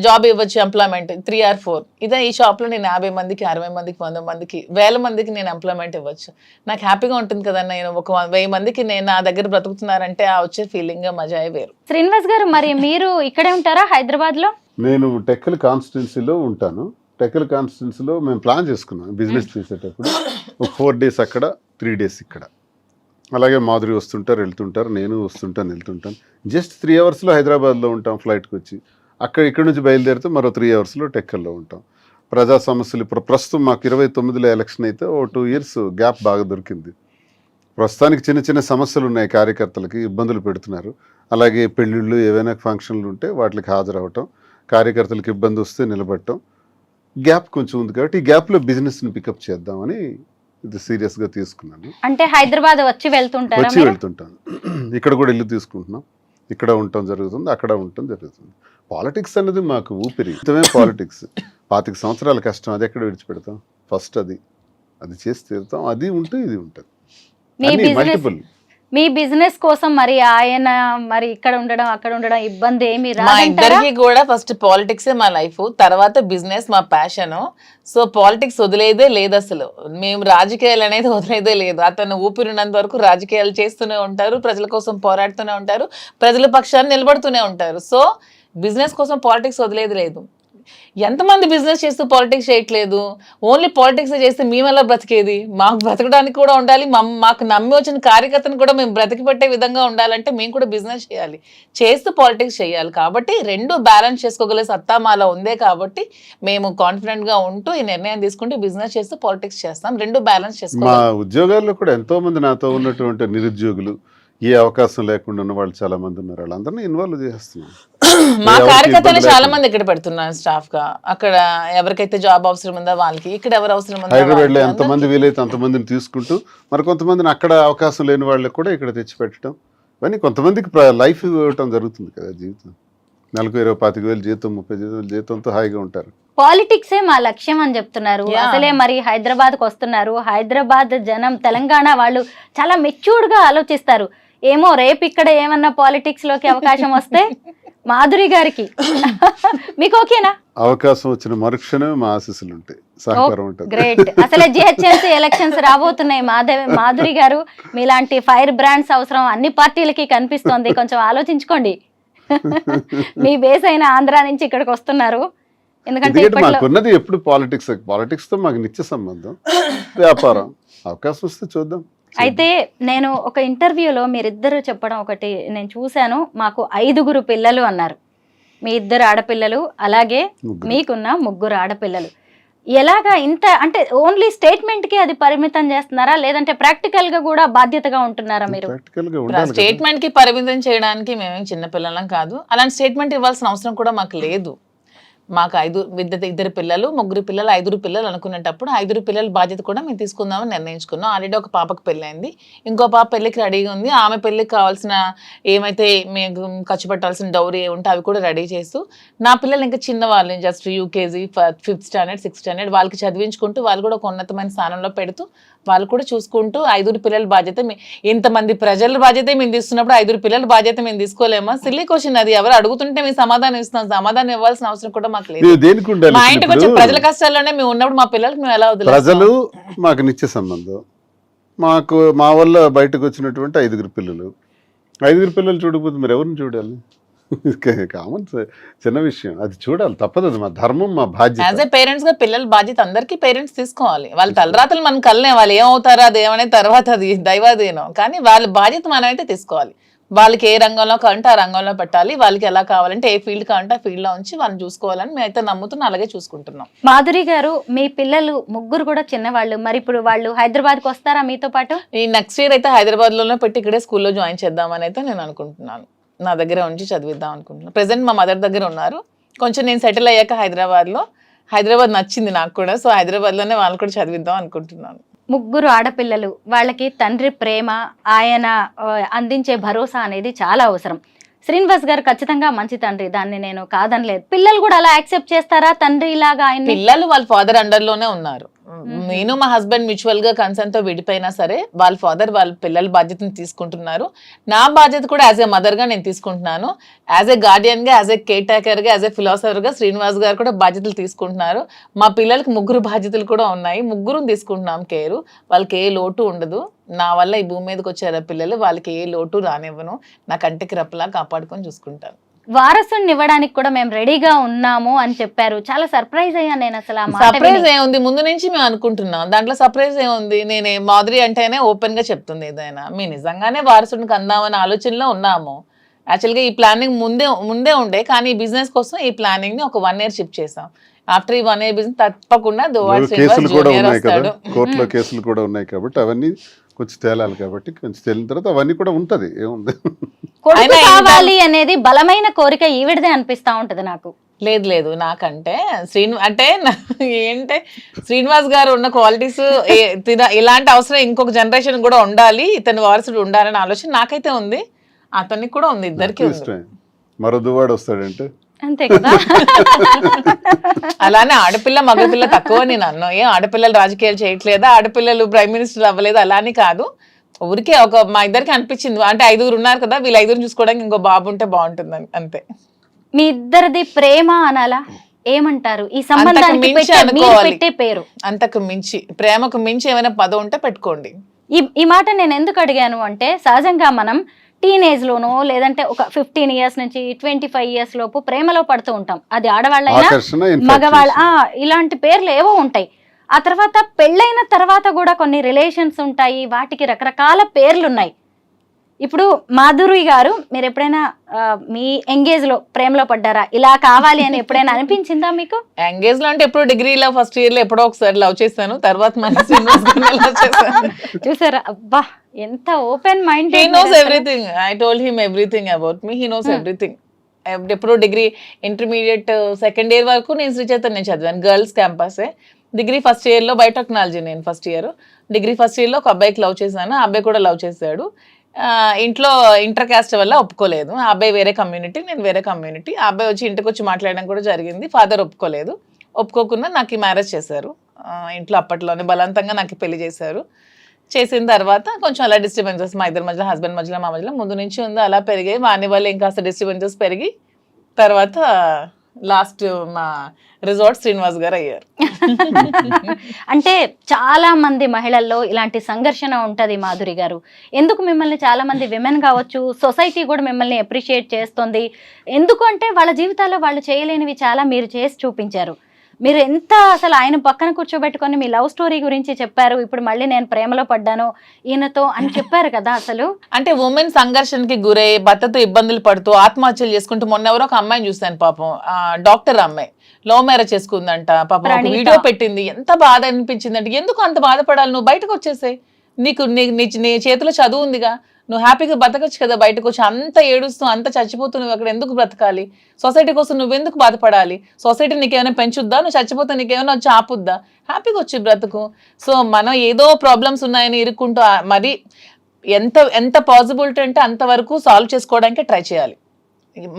జాబ్ ఇవ్వచ్చు, ఎంప్లాయ్మెంట్ 3 or 4. ఇదే ఈ షాప్ లో నేను 50 మందికి, 60 మందికి, 100 మందికి, 1000 మందికి నేను ఎంప్లాయ్మెంట్ ఇవ్వచ్చు. నాకు హ్యాపీగా ఉంటుంది కదా. నేను ఒక 1000 మందికి నేను నా దగ్గర బ్రతుకుతున్నారంటే ఆ వచ్చే ఫీలింగ్ మజాయే వేరు. శ్రీనివాస్ గారు, మరి మీరు ఇక్కడే ఉంటారా హైదరాబాద్ లో? నేను టెక్కల్ కాన్స్టిట్యున్సీలో ఉంటాను. టెక్కల్ కాన్స్టిట్యున్సీలో మేము ప్లాన్ చేసుకున్నాం బిజినెస్ చేసేటప్పుడు. ఒక 4 days అక్కడ, 3 days ఇక్కడ. అలాగే మాధురి వస్తుంటారు వెళ్తుంటారు, నేను వస్తుంటాను వెళ్తుంటాను. జస్ట్ 3 hours హైదరాబాద్లో ఉంటాం ఫ్లైట్కి వచ్చి. ఇక్కడ నుంచి బయలుదేరితే మరో 3 hours టెక్కల్లో ఉంటాం. ప్రజా సమస్యలు ఇప్పుడు ప్రస్తుతం మాకు 29లో ఎలక్షన్ అయితే ఓ 2 years గ్యాప్ బాగా దొరికింది. ప్రస్తుతానికి చిన్న చిన్న సమస్యలు ఉన్నాయి, కార్యకర్తలకి ఇబ్బందులు పెడుతున్నారు. అలాగే పెళ్ళిళ్ళు ఏవైనా ఫంక్షన్లు ఉంటే వాటికి హాజరవటం, కార్యకర్తలకు ఇబ్బంది వస్తే నిలబడటం, గ్యాప్ కొంచెం ఉంది కాబట్టి ఈ గ్యాప్లో బిజినెస్ని పికప్ చేద్దామని ఇది సీరియస్గా తీసుకున్నాను. అంటే హైదరాబాద్ వచ్చి వెళ్తుంటాను. ఇక్కడ కూడా ఇల్లు తీసుకుంటున్నాం, ఇక్కడ ఉండటం జరుగుతుంది, అక్కడ ఉండటం జరుగుతుంది. పాలిటిక్స్ అనేది మాకు ఊపిరి, పాలిటిక్స్ 25 సంవత్సరాల కష్టం, అది ఎక్కడ విడిచిపెడతాం? ఫస్ట్ అది చేసి తీరుతాం. అది ఉంటే ఇది ఉంటుంది. మీ బిజినెస్ కోసం మరి ఆయన మరి ఇక్కడ ఉండడం అక్కడ ఉండడం ఇబ్బంది ఏమి మా ఇద్దరికి కూడా ఫస్ట్ పాలిటిక్సే మా లైఫ్, తర్వాత బిజినెస్ మా ప్యాషన్. సో పాలిటిక్స్ వదిలేదే లేదు అసలు. మేము రాజకీయాలు అనేది వదిలేదే లేదు. అతను ఊపిరినంత వరకు రాజకీయాలు చేస్తూనే ఉంటారు, ప్రజల కోసం పోరాడుతూనే ఉంటారు, ప్రజల పక్షాన్ని నిలబడుతూనే ఉంటారు. సో బిజినెస్ కోసం పాలిటిక్స్ వదిలేది లేదు. ఎంతమంది బిజినెస్ చేస్తూ పాలిటిక్స్ చేయట్లేదు? ఓన్లీ పాలిటిక్స్ చేస్తే మేము ఎలా బ్రతికేది? మాకు బ్రతకడానికి కూడా ఉండాలి, మాకు నమ్మి వచ్చిన కార్యకర్తను కూడా మేము బ్రతికి పెట్టే విధంగా ఉండాలంటే మేము కూడా బిజినెస్ చేయాలి, చేస్తూ పాలిటిక్స్ చేయాలి. కాబట్టి 2 బ్యాలెన్స్ చేసుకోగల సత్తా మాలో ఉందే కాబట్టి మేము కాన్ఫిడెంట్గా ఉంటూ ఈ నిర్ణయం తీసుకుంటూ బిజినెస్ చేస్తూ పాలిటిక్స్ చేస్తాం. 2 బ్యాలెన్స్ చేసుకోవాలి. మా ఉద్యోగాల్లో కూడా ఎంతో మంది నాతో ఉన్నటువంటి నిరుద్యోగులు, ఏ అవకాశం లేకుండా ఉన్న వాళ్ళు చాలా మంది ఉన్నారు. వాళ్ళందరినీ ఇన్వాల్వ్ చేస్తున్నాం. మా కార్యకర్తలు చాలా మంది ఇక్కడ పెడుతున్నారు స్టాఫ్ గా. అక్కడ ఎవరికైతే జాబ్ అవసరం ఉందో వాళ్ళకి, ఇక్కడ ఎవరు అవసరం ఉందో హైదరాబాద్ లో ఎంతమంది వీలైతే అంతమందిని తీసుకుంటూ మరి కొంతమందిని అక్కడ అవకాశం లేని వాళ్ళకి కూడా ఇక్కడ తెచ్చి పెట్టడం, ఇవన్నీ కొంతమందికి లైఫ్ ఇవ్వటం జరుగుతుంది కదా. జీవితం నెలకు 20-25,000 జీతం, 30,000 జీతంతో హాయిగా ఉంటారు. పాలిటిక్సే మా లక్ష్యం అని చెప్తున్నారు. అసలే మరి హైదరాబాద్కి వస్తున్నారు. హైదరాబాద్ జనం, తెలంగాణ వాళ్ళు చాలా మెచ్యూర్డ్ గా ఆలోచిస్తారు. ఏమో రేపు ఇక్కడ ఏమన్నా పాలిటిక్స్ లోకి అవకాశం వస్తే మాధురి గారికి మీకు ఓకేనా? అవకాశం వచ్చిన మరుక్షణమే మా ఆశీస్సులు ఉంటాయి, సహకారం ఉంటుంది. గ్రేట్. అసలు జిహెచ్ఎంసీ ఎలక్షన్స్ రాబోతున్నాయి. మాధురి గారు మీలాంటి ఫైర్ బ్రాండ్స్ అవసరం అన్ని పార్టీలకి కనిపిస్తోంది, కొంచెం ఆలోచించుకోండి. మీ బేస్ అయిన ఆంధ్ర నుంచి ఇక్కడికి వస్తున్నారు. ఎందుకంటే మాకున్నది ఎప్పుడు పాలిటిక్స్ తో మాకు నిత్య సంబంధం, వ్యాపారం. అవకాశం వస్తే చూద్దాం. అయితే నేను ఒక ఇంటర్వ్యూలో మీరిద్దరు చెప్పడం ఒకటి నేను చూశాను, మాకు 5 పిల్లలు అన్నారు. మీ 2 ఆడపిల్లలు, అలాగే మీకున్న 3 ఆడపిల్లలు. ఎలాగా ఇంత అంటే ఓన్లీ స్టేట్మెంట్ కి అది పరిమితం చేస్తున్నారా, లేదంటే ప్రాక్టికల్ గా కూడా బాధ్యతగా ఉంటున్నారా మీరు? స్టేట్మెంట్ కి పరిమితం చేయడానికి మేమేం చిన్నపిల్లలం కాదు, అలాంటి స్టేట్మెంట్ ఇవ్వాల్సిన అవసరం కూడా మాకు లేదు. మాకు 2 పిల్లలు, 3 పిల్లలు, 5 పిల్లలు అనుకునేటప్పుడు 5 పిల్లల బాధ్యత కూడా మేము తీసుకుందామని నిర్ణయించుకున్నాం. ఆల్రెడీ ఒక పాపకు పెళ్ళైంది, ఇంకో పాప పెళ్ళికి రెడీగా ఉంది. ఆమె పెళ్ళికి కావాల్సిన ఏమైతే మేము ఖర్చు పెట్టాల్సిన డౌరీ ఉంటే అవి కూడా రెడీ చేస్తూ, నా పిల్లలు ఇంకా చిన్నవాళ్ళు, just UKG, 5th standard, 6th standard, వాళ్ళకి చదివించుకుంటూ వాళ్ళు కూడా ఒక ఉన్నతమైన స్థానంలో పెడుతూ వాళ్ళు కూడా చూసుకుంటూ 5 పిల్లల బాధ్యత ఇంతమంది ప్రజల బాధ్యత మేము తీసుకున్నప్పుడు 5 పిల్లల బాధ్యత మేము తీసుకోలేమా? సిల్లీ క్వశ్చన్ అది. ఎవరు అడుగుతుంటే మేము సమాధానం ఇస్తాం, సమాధానం ఇవ్వాల్సిన అవసరం కూడా మాకు లేదు. మా ఇంటికి వచ్చే ప్రజల కష్టాల్లోనే మేము ఉన్నప్పుడు మా పిల్లలకి మేము ఎలా వదిలేస్తాం? ప్రజలు మాకు నిత్య సంబంధం. మా వల్ల బయటకు వచ్చినటువంటి 5 పిల్లలు, 5 పిల్లలు చూడకపోతే మీరు ఎవరిని చూడాలి? కామన్, చిన్న విషయం, అది చూడాలి, తప్పదు, అది మా ధర్మం, మా బాధ్యత. యాజ్ ఏ పేరెంట్స్ గా పిల్లల బాధ్యత అందరికీ పేరెంట్స్ తీసుకోవాలి. వాళ్ళ తలరాతలు మనం కలనే, వాళ్ళు ఏమవుతారో అదేమనే తర్వాత అది దైవాధీనం, కానీ వాళ్ళ బాధ్యత మనమైతే తీసుకోవాలి. వాళ్ళకి ఏ రంగంలో కావాలంటే ఆ రంగంలో పెట్టాలి, వాళ్ళకి ఎలా కావాలంటే ఏ ఫీల్డ్ కావాలంటే ఆ ఫీల్డ్ లో ఉంచి వాళ్ళని చూసుకోవాలని మేమైతే నమ్ముతున్నాం, అలాగే చూసుకుంటున్నాం. మాధురి గారు, మీ పిల్లలు 3 కూడా చిన్నవాళ్ళు, మరి ఇప్పుడు వాళ్ళు హైదరాబాద్కి వస్తారా మీతో పాటు? ఈ నెక్స్ట్ ఇయర్ అయితే హైదరాబాద్ లోనే పెట్టి ఇక్కడే స్కూల్లో జాయిన్ చేద్దామని అయితే నేను అనుకుంటున్నాను. నా దగ్గర ఉంచి చదివిద్దాం అనుకుంటున్నాను. ప్రెసెంట్ మా మదర్ దగ్గర ఉన్నారు. కొంచెం నేను సెటిల్ అయ్యాక హైదరాబాద్ నచ్చింది నాకు కూడా, సో హైదరాబాద్లోనే వాళ్ళు కూడా చదివిద్దాం అనుకుంటున్నాను. 3 ఆడపిల్లలు, వాళ్ళకి తండ్రి ప్రేమ, ఆయన అందించే భరోసా అనేది చాలా అవసరం. శ్రీనివాస్ గారు ఖచ్చితంగా మంచి తండ్రి, దాన్ని నేను కాదనలేదు. పిల్లలు కూడా అలా యాక్సెప్ట్ చేస్తారా తండ్రి లాగా? ఆయన పిల్లలు వాళ్ళ ఫాదర్ అండర్ లోనే ఉన్నారు. నేను మా హస్బెండ్ మ్యూచువల్ గా కన్సర్న్ తో విడిపోయినా సరే వాళ్ళ ఫాదర్ వాళ్ళ పిల్లల బాధ్యతను తీసుకుంటున్నారు. నా బాధ్యత కూడా యాజ్ ఏ మదర్ గా నేను తీసుకుంటున్నాను. యాజ్ ఏ గార్డియన్ గా, యాజ్ ఏ కేర్ టేకర్ గా, యాజ్ ఏ ఫిలాసఫర్ గా శ్రీనివాస్ గారు కూడా బాధ్యతలు తీసుకుంటున్నారు. మా పిల్లలకి 3 బాధ్యతలు కూడా ఉన్నాయి, 3 తీసుకుంటున్నాం కేరు. వాళ్ళకి ఏ లోటు ఉండదు. నా వల్ల ఈ భూమి మీదకి వచ్చారు పిల్లలు, వాళ్ళకి ఏ లోటు రానివ్వను. నా కంటికి రెప్పలా కాపాడుకొని చూసుకుంటాను. వారసుని ఇవ్వడానికి కూడా మేము రెడీగా ఉన్నాము అని చెప్పారు. చాలా సర్ప్రైజ్ అయ్యాను నేను అసలు. సర్ప్రైజ్ ఏముంది, ముందు నుంచి మేము అనుకుంటున్నాం, దాంట్లో సర్ప్రైజ్ ఏముంది? నేనే మాధురి అంటేనే ఓపెన్ గా చెప్తుంది ఏదైనా. మేము నిజంగానే వారసునికి అందామనే ఆలోచనలో ఉన్నాము. యాక్చువల్గా ఈ ప్లానింగ్ ముందే ఉండే, కానీ ఈ బిజినెస్ కోసం ఈ ప్లానింగ్ ని ఒక 1 year షిఫ్ట్ చేసాం. ఆఫ్టర్ ఈ 1 year బిజినెస్ తప్పకుండా కేసులు కూడా ఉన్నాయి కదా, కోర్టులో కేసులు కూడా ఉన్నాయి కాబట్టి అవన్నీ కొంచెం తేలాలి, కాబట్టి కొంచెం తేలిన తర్వాత అవన్నీ కూడా ఉంటది. ఏముంది, కొడుకు కావాలి అనేది బలమైన కోరిక ఈవిడదే అనిపిస్తా ఉంటది నాకు. లేదు నాకంటే ఏంటే శ్రీనివాస్ గారు ఉన్న క్వాలిటీస్, ఇలాంటి అవసరం ఇంకొక జనరేషన్ కూడా ఉండాలి, ఇతని వారసుడు ఉండాలనే ఆలోచన నాకైతే ఉంది, అతనికి కూడా ఉంది, ఇద్దరికి ఉంది. మరో దువాడు వస్తాడంటే అంతే కదా. అలానే ఆడపిల్ల మగపిల్ల తక్కువ నేను అన్నా. ఏం ఆడపిల్లలు రాజకీయాలు చేయట్లేదా, ఆడపిల్లలు ప్రైమ్ మినిస్టర్ అవ్వలేదు, అలానే కాదు. ఊరికే మా ఇద్దరికి అనిపించింది, అంటే 5 ఉన్నారు కదా, వీళ్ళు 5 చూసుకోవడానికి ఇంకో బాబు ఉంటే బాగుంటుందని, అంతే. మీ ఇద్దరిది ప్రేమ అనాలా, ఏమంటారు ఈ సంబంధానికి పెట్టే పేరు? అంతకు మించి, ప్రేమకు మించి ఏమైనా పదం ఉంటే పెట్టుకోండి. ఈ మాట నేను ఎందుకు అడిగాను అంటే, సహజంగా మనం టీనేజ్ లోనో లేదంటే ఒక 15 years నుంచి 25 years లోపు ప్రేమలో పడుతూ ఉంటాం. అది ఆడవాళ్ళైనా మగవాళ్ళ, ఇలాంటి పేర్లు ఏవో ఉంటాయి. ఆ తర్వాత పెళ్ళైన తర్వాత కూడా కొన్ని రిలేషన్స్ ఉంటాయి, వాటికి రకరకాల పేర్లు ఉన్నాయి. ఇప్పుడు మాధురి గారు, మీరు ఎప్పుడైనా మీ ఎంగేజ్ లో ప్రేమలో పడ్డారా? ఇలా కావాలి అని ఎప్పుడైనా అనిపించిందా మీకు? ఎంగేజ్ లో అంటే ఎప్పుడు డిగ్రీలో ఫస్ట్ ఇయర్ లో ఎప్పుడో ఒకసారి లవ్ చేశాను, తర్వాత చూసారా, అబ్బా ఎంత open mind. He knows everything. I told him everything about me. He knows everything. ఎప్పుడు డిగ్రీ ఇంటర్మీడియట్ 2nd year వరకు నేను శ్రీ చైతన్య చదివాను, గర్ల్స్ క్యాంపసే. డిగ్రీ ఫస్ట్ ఇయర్ లో బయోటెక్నాలజీ నేను first year. Degree first year లో ఒక అబ్బాయికి లవ్ చేశాను, ఆ అబ్బాయి కూడా లవ్ చేశాడు. ఇంట్లో ఇంటర్ కాస్ట్ వల్ల ఒప్పుకోలేదు. ఆ అబ్బాయి వేరే కమ్యూనిటీ, నేను వేరే కమ్యూనిటీ. ఆ అబ్బాయి వచ్చి ఇంటికి వచ్చి మాట్లాడడం కూడా జరిగింది. ఫాదర్ ఒప్పుకోలేదు. ఒప్పుకోకుండా నాకు మ్యారేజ్ చేశారు ఇంట్లో. అప్పట్లోనే బలవంతంగా నాకు పెళ్లి చేశారు. చేసిన తర్వాత కొంచెం అలా డిస్టర్బెన్సెస్ మా ఇద్దరి మధ్యలో, హస్బెండ్ మధ్యలో, మా మధ్యలో ముందు నుంచి ఉంది అలా పెరిగాయి. వాని వల్ల ఇంకా డిస్టర్బెన్సెస్ పెరిగి తర్వాత లాస్ట్ మా రిజార్ట్ శ్రీనివాస్ గారు అయ్యారు. అంటే చాలా మంది మహిళల్లో ఇలాంటి సంఘర్షణ ఉంటది మాధురి గారు. ఎందుకు మిమ్మల్ని చాలా మంది విమెన్ కావచ్చు, సొసైటీ కూడా మిమ్మల్ని అప్రిషియేట్ చేస్తుంది. ఎందుకు అంటే వాళ్ళ జీవితాల్లో వాళ్ళు చేయలేనివి చాలా మీరు చేసి చూపించారు. మీరు ఎంత అసలు ఆయన పక్కన కూర్చోబెట్టుకొని మీ లవ్ స్టోరీ గురించి చెప్పారు. ఇప్పుడు మళ్ళీ నేను ప్రేమలో పడ్డాను ఈయనతో అని చెప్పారు కదా. అసలు అంటే ఉమెన్ సంఘర్షణకి గురై భర్తతో ఇబ్బందులు పడుతూ ఆత్మహత్యలు చేసుకుంటూ మొన్న ఎవరో ఒక అమ్మాయిని చూశాను పాపం, డాక్టర్ అమ్మాయి లవ్ మ్యారేజ్ చేసుకుందంట పాపం, ఒక వీడియో పెట్టింది. ఎంత బాధ అనిపించింది అంటే, ఎందుకు అంత బాధపడాలి, నువ్వు బయటకు వచ్చేసే, నీకు నీ చేతిలో చదువు ఉందిగా, నువ్వు హ్యాపీగా బతకచ్చు కదా, బయటకు వచ్చి అంత ఏడుస్తూ అంత చచ్చిపోతూ నువ్వు అక్కడ ఎందుకు బ్రతకాలి, సొసైటీ కోసం నువ్వెందుకు బాధపడాలి, సొసైటీ నీకేమైనా పెంచుద్దా, నువ్వు చచ్చిపోతే నీకేమైనా వచ్చి ఆపుద్దా, హ్యాపీగా వచ్చి బ్రతుకు. సో మనం ఏదో ప్రాబ్లమ్స్ ఉన్నాయని ఇరుక్కుంటూ మరి ఎంత పాసిబిలిటీ అంటే అంతవరకు సాల్వ్ చేసుకోవడానికి ట్రై చేయాలి.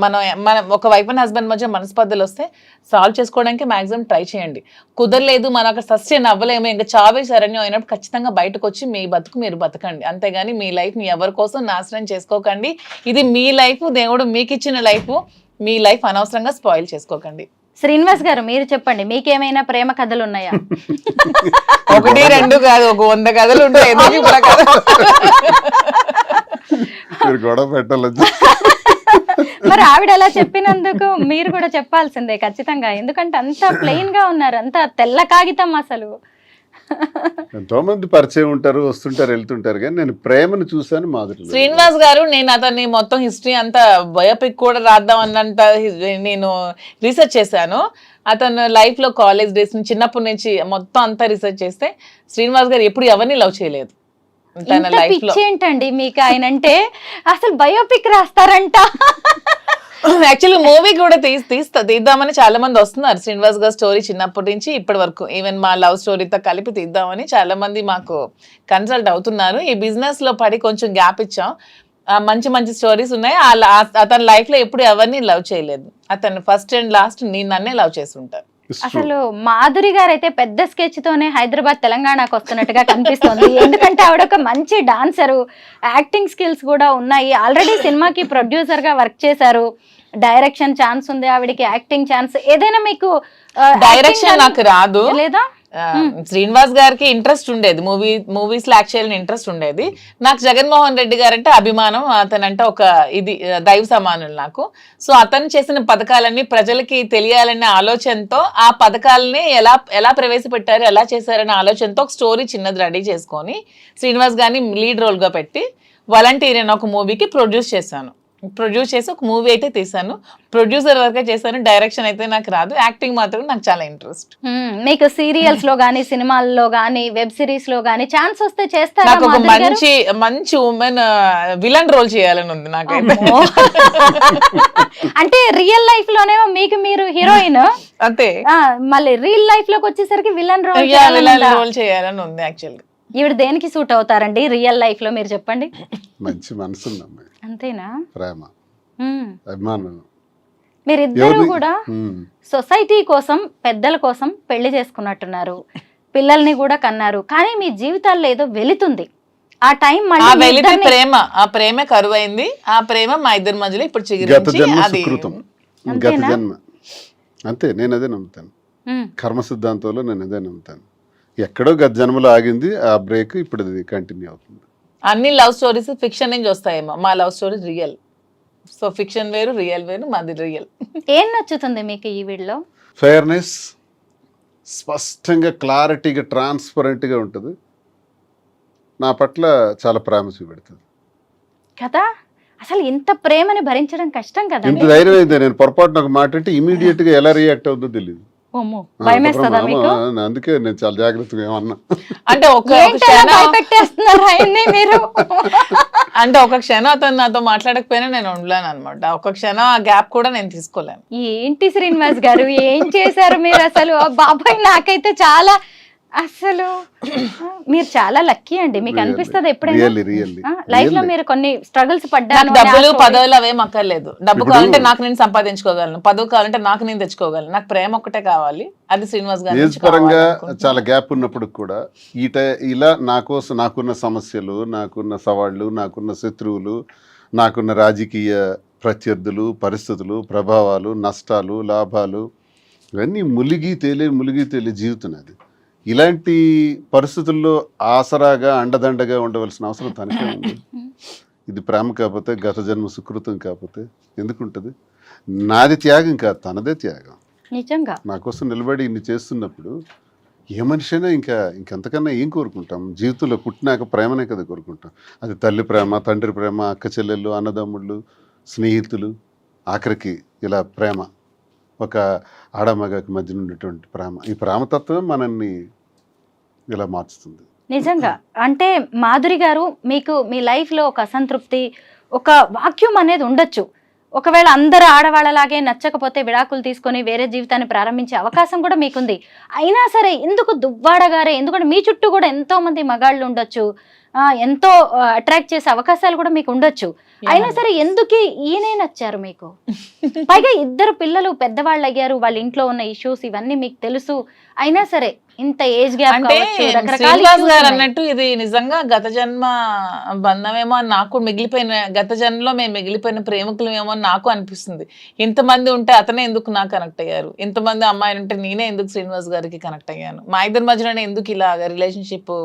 మనం ఒక వైఫ్ అండ్ హస్బెండ్ మధ్య మనస్పర్ధలు వస్తే సాల్వ్ చేసుకోవడానికి మాక్సిమం ట్రై చేయండి. కుదరలేదు, మనం అక్కడ సస్టైన్ అవ్వలేము, ఇంకా చావే శరణ్యం అయినప్పుడు ఖచ్చితంగా బయటకు వచ్చి మీ బతుకు మీరు బతకండి. అంతేగాని మీ లైఫ్ని ఎవరి కోసం నాశనం చేసుకోకండి. ఇది మీ లైఫ్, దేవుడు మీకు ఇచ్చిన లైఫ్, మీ లైఫ్ అనవసరంగా స్పాయిల్ చేసుకోకండి. శ్రీనివాస్ గారు మీరు చెప్పండి, మీకేమైనా ప్రేమ కథలు ఉన్నాయా? 1 2 కాదు, ఒక 100 కథలు ఉంటాయి. మీరు గొడవ పెట్టాలి. మరి ఆవిడ అలా చెప్పినందుకు మీరు కూడా చెప్పాల్సిందే ఖచ్చితంగా. ఎందుకంటే అంత ప్లెయిన్ గా ఉన్నారు, అంత తెల్ల కాగితం అసలు. ఎంతో మంది పరిచయం ఉంటారు, వస్తుంటారు, వెళ్తుంటారు, కానీ నేను ప్రేమను చూసాను మాధురి. శ్రీనివాస్ గారు, నేను అతన్ని మొత్తం హిస్టరీ అంతా బయోపిక్ కూడా రాద్దాం అన్నంత నేను రీసెర్చ్ చేశాను. అతను లైఫ్ లో కాలేజ్ డేస్ నుంచి చిన్నప్పటి నుంచి మొత్తం అంతా రీసెర్చ్ చేస్తే శ్రీనివాస్ గారు ఎప్పుడు ఎవరిని లవ్ చేయలేదు. తన లైఫ్ లో ఏంటండి మీకు ఆయన అంటే, అసలు బయోపిక్ రాస్తారంట. యాక్చువల్లీ మూవీ కూడా తీద్దామని చాలా మంది వస్తున్నారు. శ్రీనివాస్ గారి స్టోరీ చిన్నప్పటి నుంచి ఇప్పటి వరకు, ఈవెన్ మా లవ్ స్టోరీతో కలిపి తీద్దామని చాలా మంది మాకు కన్సల్ట్ అవుతున్నారు. ఈ బిజినెస్ లో పడి కొంచెం గ్యాప్ ఇచ్చాం. మంచి మంచి స్టోరీస్ ఉన్నాయి. అతని లైఫ్ లో ఎప్పుడు ఎవరిని లవ్ చేయలేదు. అతను ఫస్ట్ అండ్ లాస్ట్ నన్నే లవ్ చేసి ఉంటారు. అసలు మాధురి గారు అయితే పెద్ద స్కెచ్ తోనే హైదరాబాద్ తెలంగాణకు వస్తున్నట్టుగా కనిపిస్తుంది. ఎందుకంటే ఆవిడ ఒక మంచి డాన్సరు, యాక్టింగ్ స్కిల్స్ కూడా ఉన్నాయి. ఆల్రెడీ సినిమాకి ప్రొడ్యూసర్ గా వర్క్ చేశారు. డైరెక్షన్ ఛాన్స్ ఉంది ఆవిడకి, యాక్టింగ్ ఛాన్స్. ఏదైనా మీకు డైరెక్షన్ నాకు రాదు లేదా? శ్రీనివాస్ గారికి ఇంట్రెస్ట్ ఉండేది, మూవీస్ లో యాక్ట్ చేయాలని ఇంట్రెస్ట్ ఉండేది. నాకు జగన్మోహన్ రెడ్డి గారంటే అభిమానం, అతనంటే ఒక ఇది దైవ సమానులు నాకు. సో అతను చేసిన పథకాలన్నీ ప్రజలకి తెలియాలనే ఆలోచనతో, ఆ పథకాలని ఎలా ప్రవేశపెట్టారు, ఎలా చేశారనే ఆలోచనతో ఒక స్టోరీ చిన్నది రెడీ చేసుకొని శ్రీనివాస్ గారిని లీడ్ రోల్ గా పెట్టి వాలంటీర్ అనే ఒక మూవీకి ప్రొడ్యూస్ చేసి ఒక మూవీ అయితే తీసాను. ప్రొడ్యూసర్ వరకే చేశాను, డైరెక్షన్ అయితే నాకు రాదు. యాక్టింగ్ మాత్రం నాకు చాలా ఇంట్రెస్ట్. మీకు సీరియల్స్ లో గానీ, సినిమాల్లో గానీ, వెబ్ సిరీస్ లో గానీ ఛాన్స్ వస్తే చేస్తారా? నాకు ఒక మంచి ఉమెన్ విలన్ రోల్ చేయాలని ఉంది నాకైతే. అంటే రియల్ లైఫ్ లోనేమో మీకు మీరు హీరోయిన్, అంతే, మళ్ళీ రియల్ లైఫ్ లోకి వచ్చేసరికి విలన్ రోల్ చేయాలని ఉంది. యాక్చువల్గా ఈవిడ దేనికి సూట్ అవుతారండి రియల్ లైఫ్ లో మీరు చెప్పండి? మంచి మనసు ఉంది అమ్మాయి, అంతేనా? ప్రేమ, అభిమానం. మీరిద్దరూ కూడా సొసైటీ కోసం, పెద్దల కోసం పెళ్లి చేసుకున్నట్టున్నారు, పిల్లల్ని కూడా కన్నారు. కానీ మీ జీవితాల్లో ఏదో వెళుతుంది. ఆ టైం మళ్ళీ ప్రేమ కరువైంది. ఆ ప్రేమ మా ఇద్దరి మధ్యలో ఇప్పుడు గత జన్మ. అంతే, నేను అదే నమ్ముతాను. కర్మ సిద్ధాంతంలో నేను అదే నమ్ముతాను. ఎక్కడో గత జన్మలో ఆగింది, ఆ బ్రేక్ ఇప్పుడు అది కంటిన్యూ అవుతుంది. అన్ని లవ్ స్టోరీస్ ఫిక్షన్ నుంచి వస్తాయేమో, మా love story real. So fiction వేరు, రియల్ వేరు, మాది రియల్. ఏం నచ్చుతుంది మీకు ఈ వీడియోలో? ఫెయిర్నెస్, స్పష్టంగా, క్లారిటీగా, ట్రాన్స్పరెంట్గా ఉంటుంది. నా పట్ల చాలా ప్రేమ చూపెడుతుంది కదా. అసలు ఇంత ప్రేమని భరించడం కష్టం కదా. ఇంత ధైర్యం అయితే నేను పొరపాటున ఒక మాట అంటే ఇమీడియట్ గా ఎలా రియాక్ట్ అవుతుందో తెలియదు. అందుకే నేను చాలా జాగ్రత్తగా ఏమన్నా అంటే ఒక క్షణం అతను నాతో మాట్లాడకపోయినా నేను ఉండలేను అనమాట. ఒక క్షణం ఆ గ్యాప్ కూడా నేను తీసుకోలేను. ఏంటి శ్రీనివాస్ గారు ఏం చేశారు మీరు అసలు? బాబాయ్ నాకైతే చాలా అసలు మీరు చాలా లక్కీ అండి. మీకు అనిపిస్తుంది ఎప్పుడైనా రియల్లీ లైఫ్ లో మీరు కొన్ని స్ట్రగుల్స్ నాకు పడ్డాను డబ్బులు పదవులు అవేం అక్కర్లేదు. డబ్బు కావాలంటే నాకు నేను సంపాదించుకోగలను, పదవి కావాలంటే నాకు నేను తెచ్చుకోగలను. నాకు ప్రేమ ఒక్కటే కావాలి, అది శ్రీనివాస్ గారి ఏజ్ నుంచి పరంగా కావాలనుకుంటున్నాను. చాలా గ్యాప్ ఉన్నప్పుడు కూడా ఇలా నా కోసం నాకున్న సమస్యలు, నాకున్న సవాళ్ళు, నాకున్న శత్రువులు, నాకున్న రాజకీయ ప్రత్యర్థులు, పరిస్థితులు, ప్రభావాలు, నష్టాలు, లాభాలు ఇవన్నీ ములిగి తేలే జీవితం అది. ఇలాంటి పరిస్థితుల్లో ఆసరాగా అండదండగా ఉండవలసిన అవసరం తనకే ఉంది. ఇది ప్రేమ కాకపోతే, గత జన్మ సుకృతం కాకపోతే ఎందుకుంటుంది? నాది త్యాగం కాదు, తనదే త్యాగం. నిజంగా నా కోసం నిలబడి ఇన్ని చేస్తున్నప్పుడు ఏ మనిషి అయినా ఇంకెంతకన్నా ఏం కోరుకుంటాం? జీవితంలో పుట్టినాక ప్రేమనే కదా కోరుకుంటాం. అది తల్లి ప్రేమ, తండ్రి ప్రేమ, అక్క చెల్లెళ్ళు, అన్నదమ్ముళ్ళు, స్నేహితులు, ఆఖరికి ఇలా ప్రేమ, ఒక ఆడమగకి మధ్య ఉన్నటువంటి ప్రేమ. ఈ ప్రేమతత్వమే మనల్ని ఇలా మార్చుతుంది. నిజంగా అంటే మాధురి గారు, మీకు మీ లైఫ్ లో ఒక అసంతృప్తి, ఒక వాక్యూమ్ అనేది ఉండొచ్చు. ఒకవేళ అందరు ఆడవాళ్ళలాగే నచ్చకపోతే విడాకులు తీసుకొని వేరే జీవితాన్ని ప్రారంభించే అవకాశం కూడా మీకుంది. అయినా సరే ఎందుకు దువ్వాడ గారే, ఎందుకంటే మీ చుట్టూ కూడా ఎంతో మంది మగాళ్ళు ఉండొచ్చు, ఎంతో అట్రాక్ట్ చేసే అవకాశాలు కూడా మీకు ఉండొచ్చు. అయినా సరే ఎందుకు ఈయనే నచ్చారు మీకు? పైగా ఇద్దరు పిల్లలు పెద్దవాళ్ళు అయ్యారు, వాళ్ళ ఇంట్లో ఉన్న ఇష్యూస్ ఇవన్నీ మీకు తెలుసు. అయినా సరే ఇంత ఏజ్ గ్యాప్ అంటే శ్రీనివాస్ గారు అన్నట్టు ఇది నిజంగా గత జన్మ బంధమేమో అని నాకు మిగిలిపోయిన, గత జన్మలో మేము మిగిలిపోయిన ప్రేమికులమేమో అని నాకు అనిపిస్తుంది. ఇంతమంది ఉంటే అతనే ఎందుకు నాకు కనెక్ట్ అయ్యారు, ఇంతమంది అమ్మాయిలు ఉంటే నేనే ఎందుకు శ్రీనివాస్ గారికి కనెక్ట్ అయ్యాను, మా ఇద్దరి మధ్యలోనే ఎందుకు ఇలా రిలేషన్షిప్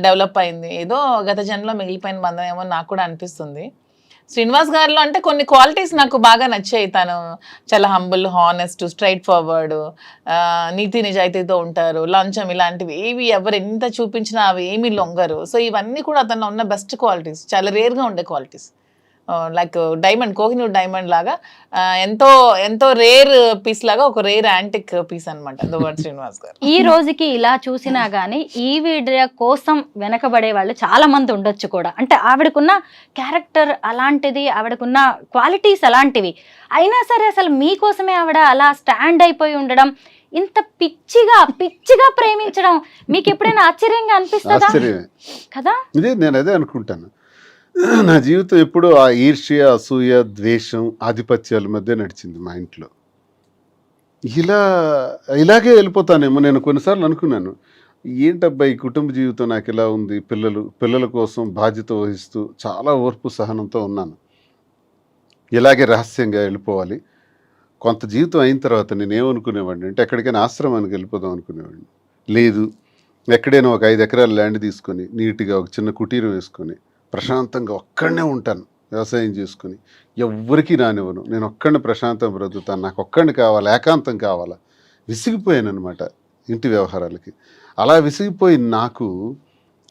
డెవలప్ అయింది, ఏదో గత జన్మలో మిగిలిపోయిన బంధం ఏమో నాకు కూడా అనిపిస్తుంది. శ్రీనివాస్ గారిలో అంటే కొన్ని క్వాలిటీస్ నాకు బాగా నచ్చాయి. తను చాలా హంబుల్, హానెస్ట్, స్ట్రైట్ ఫార్వర్డ్, నీతి నిజాయితీతో ఉంటారు, లంచం ఇలాంటివి ఏవి ఎవరు ఎంత చూపించినా అవి ఏమీ లొంగరు. సో ఇవన్నీ కూడా అతను ఉన్న బెస్ట్ క్వాలిటీస్, చాలా రేర్గా ఉండే qualities. Like diamond, Kohinoor diamond లాగా ఎంతో ఎంతో రేర్ పీస్ లాగా, ఒక రేర్ యాంటిక్ పీస్ అనమాట దువ్వాడ శ్రీనివాస్ గారు. ఈ రోజుకి ఇలా చూసినా గానీ ఈ వీడియో కోసం వెనకబడే వాళ్ళు చాలా మంది ఉండొచ్చు కూడా. అంటే ఆవిడకున్న క్యారెక్టర్ అలాంటిది, ఆవిడకున్న క్వాలిటీస్ అలాంటివి. అయినా సరే అసలు మీకోసమే ఆవిడ అలా స్టాండ్ అయిపోయి ఉండడం, ఇంత పిచ్చిగా ప్రేమించడం మీకు ఎప్పుడైనా ఆశ్చర్యంగా అనిపిస్తుందా? కదా, ఇదే నేను అదే అనుకుంటాను. నా జీవితం ఎప్పుడు ఆ ఈర్ష్య, అసూయ, ద్వేషం, ఆధిపత్యాల మధ్య నడిచింది మా ఇంట్లో. ఇలాగే వెళ్ళిపోతానేమో. నేను కొన్నిసార్లు అనుకున్నాను, ఏంటబ్బా ఈ కుటుంబ జీవితం నాకు ఇలా ఉంది, పిల్లల కోసం బాధ్యత వహిస్తూ చాలా ఓర్పు సహనంతో ఉన్నాను, ఇలాగే రహస్యంగా వెళ్ళిపోవాలి. కొంత జీవితం అయిన తర్వాత నేను ఏమనుకునేవాడిని అంటే ఎక్కడికైనా ఆశ్రమానికి వెళ్ళిపోదాం అనుకునేవాడిని. లేదు, ఎక్కడైనా ఒక 5 ఎకరాల ల్యాండ్ తీసుకొని నీట్గా ఒక చిన్న కుటీరం వేసుకొని ప్రశాంతంగా ఒక్కడనే ఉంటాను, వ్యవసాయం చేసుకుని ఎవ్వరికీ రానివ్వను, నేను ఒక్కడిని ప్రశాంతంగా బ్రతుకుతాను, నాకు ఒక్కడిని కావాలి, ఏకాంతం కావాలా. విసిగిపోయాను అనమాట ఇంటి వ్యవహారాలకి. అలా విసిగిపోయి నాకు,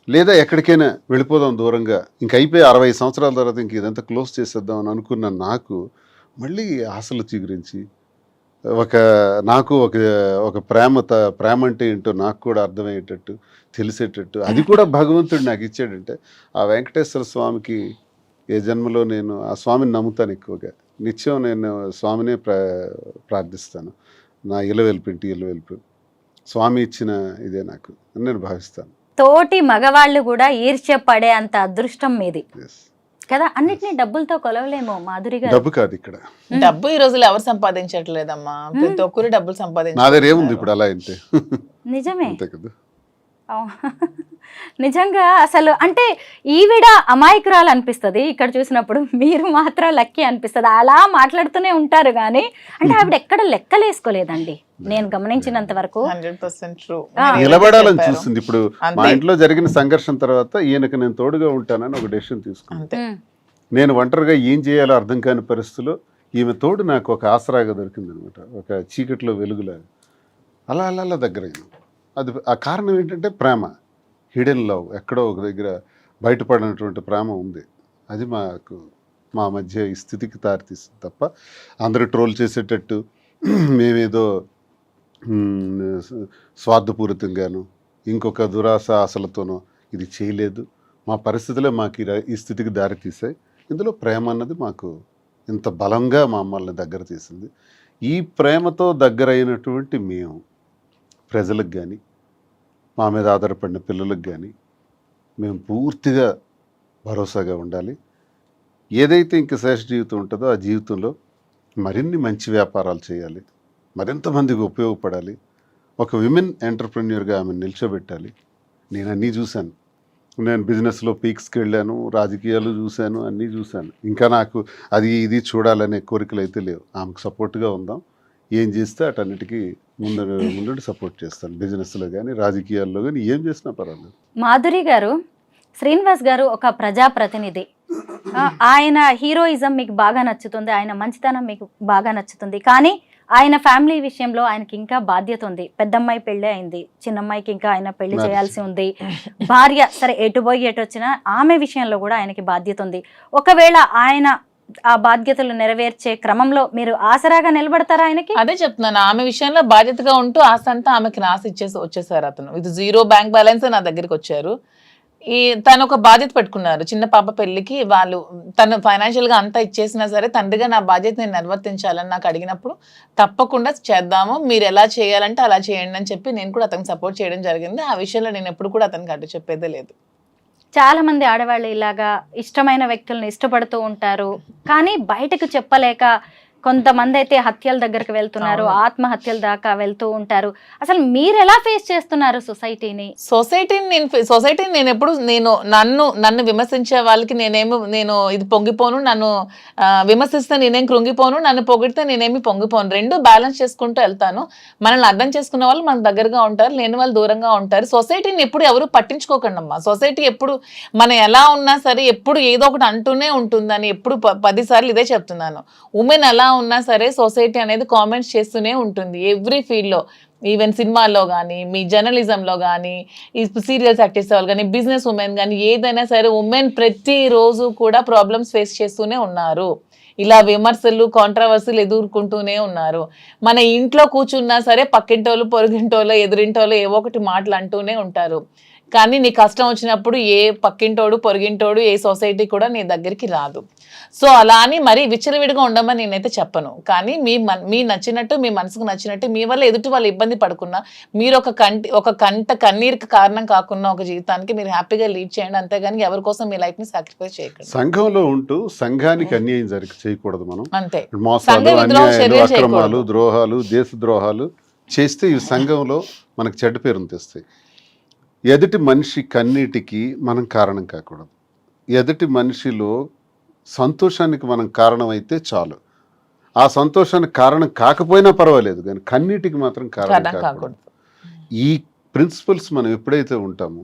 లేదా ఎక్కడికైనా వెళ్ళిపోదాం దూరంగా, ఇంక అయిపోయి 60 సంవత్సరాల తర్వాత ఇంక ఇదంతా క్లోజ్ చేసేద్దాం అని అనుకున్న నాకు మళ్ళీ ఆశలు చిగురించి నాకు ఒక ప్రేమ అంటే ఏంటో నాకు కూడా అర్థమయ్యేటట్టు, తెలిసేటట్టు, అది కూడా భగవంతుడు నాకు ఇచ్చాడంటే ఆ వెంకటేశ్వర స్వామికి ఏ జన్మలో నేను ఆ స్వామిని నమ్ముతాను ఎక్కువగా. నిత్యం నేను స్వామినే ప్రార్థిస్తాను. నా ఇలవెల్పు స్వామి ఇచ్చిన ఇదే నాకు అని నేను భావిస్తాను. తోటి మగవాళ్ళు కూడా ఈర్ష్య పడే అంత అదృష్టం మీది కదా. అన్నిటినీ డబ్బులతో కొలవలేమో మాధురి గారు. డబ్బు కాదు ఇక్కడ, డబ్బు ఈ రోజుల్లో ఎవరు సంపాదించట్లేదమ్మా, ప్రతి ఒక్కరు డబ్బులు సంపాదించారు. నా దగ్గర ఏముంది ఇప్పుడు అలా అయితే. నిజమే అంతే కదా. నిజంగా అసలు అంటే ఈవిడ అమాయకురాలు అనిపిస్తుంది ఇక్కడ చూసినప్పుడు, మీరు మాత్రం లక్కీ అనిపిస్తుంది. అలా మాట్లాడుతూనే ఉంటారు కానీ అంటే ఆవిడ ఎక్కడ లెక్కలేసుకోలేదండి నేను గమనించినంత వరకు. 100% ట్రూ. నిలబడాలని చూస్తుంది. ఇప్పుడు మా ఇంట్లో జరిగిన సంఘర్షణ తర్వాత ఈయనకు నేను తోడుగా ఉంటానని ఒక డెసిషన్ తీసుకున్నాను. నేను ఒంటరిగా ఏం చేయాలో అర్థం కాని పరిస్థితిలో ఈమె తోడు నాకు ఒక ఆసరాగా దొరికింది అనమాట, ఒక చీకట్లో వెలుగులాగా. అలా దగ్గరైంది. అది ఆ కారణం ఏంటంటే ప్రేమ, హిడెన్ లవ్, ఎక్కడో ఒక దగ్గర బయటపడినటువంటి ప్రేమ ఉంది. అది మా మధ్య ఈ స్థితికి దారితీస్తుంది తప్ప అందరూ ట్రోల్ చేసేటట్టు మేమేదో స్వార్థపూరితంగాను ఇంకొక దురాశ ఆశలతోనో ఇది చేయలేదు. మా పరిస్థితులే మాకు ఈ స్థితికి దారితీసాయి. ఇందులో ప్రేమ అన్నది మాకు ఇంత బలంగా మమ్మల్ని దగ్గర తీసింది. ఈ ప్రేమతో దగ్గరైనటువంటి మేము ప్రజలకు కానీ మా మీద ఆధారపడిన పిల్లలకు కానీ మేము పూర్తిగా భరోసాగా ఉండాలి. ఏదైతే ఇంక శేష జీవితం ఉంటుందో ఆ జీవితంలో మరిన్ని మంచి వ్యాపారాలు చేయాలి, మరింత మందికి ఉపయోగపడాలి, ఒక విమెన్ ఎంటర్ప్రెన్యూర్గా ఆమె నిల్చోబెట్టాలి. నేను అన్నీ చూశాను. నేను బిజినెస్లో పీక్స్కి వెళ్ళాను, రాజకీయాలు చూశాను, అన్నీ చూశాను. ఇంకా నాకు అది ఇది చూడాలనే కోరికలు అయితే లేవు. ఆమెకు సపోర్ట్గా ఉందాం, ఏం చేస్తే అటన్నిటికీ ముందు సపోర్ట్ చేస్తాను. బిజినెస్లో కానీ రాజకీయాల్లో కానీ ఏం చేసినా పర్వాలేదు. మాధురి గారు, శ్రీనివాస్ గారు ఒక ప్రజాప్రతినిధి. ఆయన హీరోయిజం మీకు బాగా నచ్చుతుంది, ఆయన మంచితనం మీకు బాగా నచ్చుతుంది. కానీ ఆయన ఫ్యామిలీ విషయంలో ఆయనకి ఇంకా బాధ్యత ఉంది. పెద్దమ్మాయి పెళ్ళి అయింది, చిన్నమ్మాయికి ఇంకా ఆయన పెళ్లి చేయాల్సి ఉంది. భార్య సరే ఎటు పోయి ఎటు వచ్చినా ఆమె విషయంలో కూడా ఆయనకి బాధ్యత ఉంది. ఒకవేళ ఆయన ఆ బాధ్యతలు నెరవేర్చే క్రమంలో మీరు ఆసరాగా నిలబడతారా ఆయనకి? అదే చెప్తున్నాను, ఆమె విషయంలో బాధ్యతగా ఉంటూ ఆస్తి అంతా ఆమెకి రాసి వచ్చేసారు. అతను ఇది 0 బ్యాంక్ బ్యాలెన్స్ నా దగ్గరికి వచ్చారు. తను ఒక బాధ్యత పెట్టుకున్నారు. చిన్న పాప పెళ్లికి వాళ్ళు తను ఫైనాన్షియల్ గా అంతా ఇచ్చేసినా సరే తండ్రిగా నా బాధ్యత నేను నిర్వర్తించాలని నాకు అడిగినప్పుడు తప్పకుండా చేద్దాము, మీరు ఎలా చేయాలంటే అలా చేయండి అని చెప్పి నేను కూడా అతనికి సపోర్ట్ చేయడం జరిగింది. ఆ విషయంలో నేను ఎప్పుడు కూడా అతనికి అడ్డు చెప్పేదే లేదు. చాలా మంది ఆడవాళ్ళు ఇలాగా ఇష్టమైన వ్యక్తులను ఇష్టపడుతూ ఉంటారు, కానీ బయటకు చెప్పలేక కొంతమంది అయితే హత్యల దగ్గరకు వెళ్తున్నారు, ఆత్మహత్యల దాకా వెళ్తూ ఉంటారు. అసలు మీరు ఎలా ఫేస్ చేస్తున్నారు సొసైటీని? సొసైటీని నేను ఎప్పుడు నన్ను విమర్శించే వాళ్ళకి నేను ఇది పొంగిపోను, నన్ను విమర్శిస్తే నేనేం కృంగిపోను, నన్ను పొగిడితే నేనేమి పొంగిపోను. రెండు బ్యాలెన్స్ చేసుకుంటూ వెళ్తాను. మనల్ని అర్థం చేసుకున్న వాళ్ళు మనకు దగ్గరగా ఉంటారు, లేని వాళ్ళు దూరంగా ఉంటారు. సొసైటీని ఎప్పుడు ఎవరు పట్టించుకోకండి అమ్మా. సొసైటీ ఎప్పుడు మనం ఎలా ఉన్నా సరే ఎప్పుడు ఏదో ఒకటి అంటూనే ఉంటుందని ఎప్పుడు 10 సార్లు ఇదే చెప్తున్నాను. ఉమెన్ ఎలా ఉన్నా సరే సొసైటీ అనేది కామెంట్స్ చేస్తూనే ఉంటుంది ఎవ్రీ ఫీల్డ్లో. ఈవెన్ సినిమాల్లో కానీ, మీ జర్నలిజంలో కానీ, ఈ సీరియల్స్ యాక్ట్ చేసే వాళ్ళు కానీ, బిజినెస్ ఉమెన్ కానీ, ఏదైనా సరే ఉమెన్ ప్రతిరోజు కూడా ప్రాబ్లమ్స్ ఫేస్ చేస్తూనే ఉన్నారు. ఇలా విమర్శలు, కాంట్రవర్సీలు ఎదుర్కొంటూనే ఉన్నారు. మన ఇంట్లో కూర్చున్నా సరే పక్కింటోళ్ళు, పొరుగింటోళ్ళు, ఎదురింటోళ్ళు ఏవో ఒకటి మాటలు అంటూనే ఉంటారు. కానీ నీ కష్టం వచ్చినప్పుడు ఏ పక్కింటోడు, పొరుగింటోడు, ఏ సొసైటీ కూడా నీ దగ్గరికి రాదు. సో అలా అని మరీ విచ్చలవిడిగా ఉండమని నేనైతే చెప్పను. కానీ మీ నచ్చినట్టు, మీ మనసుకు నచ్చినట్టు, మీ వల్ల ఎదుటి వాళ్ళు ఇబ్బంది పడకుండా, మీరు ఒక కంట కన్నీరుకి కారణం కాకుండా ఒక జీవితానికి మీరు హ్యాపీగా లీడ్ చేయండి. అంతేగాని ఎవరి కోసం మీ లైఫ్ ని సాక్రిఫైస్ చేయకండి. సంఘంలో ఉంటూ సంఘానికి అన్యాయం చేయకూడదు. మనం అంతే. మోసాలు, అన్యాయాలు, అక్రమాలు, ద్రోహాలు, దేశ ద్రోహాలు చేస్తే ఈ సంఘంలో మనకు చెడ్డ పేరును తెస్తాయి. ఎదుటి మనిషి కన్నీటికి మనం కారణం కాకూడదు. ఎదుటి మనిషిలో సంతోషానికి మనం కారణం అయితే చాలు. ఆ సంతోషానికి కారణం కాకపోయినా పర్వాలేదు, కానీ కన్నీటికి మాత్రం కారణం కాకూడదు. ఈ ప్రిన్సిపల్స్ మనం ఎప్పుడైతే ఉంటామో,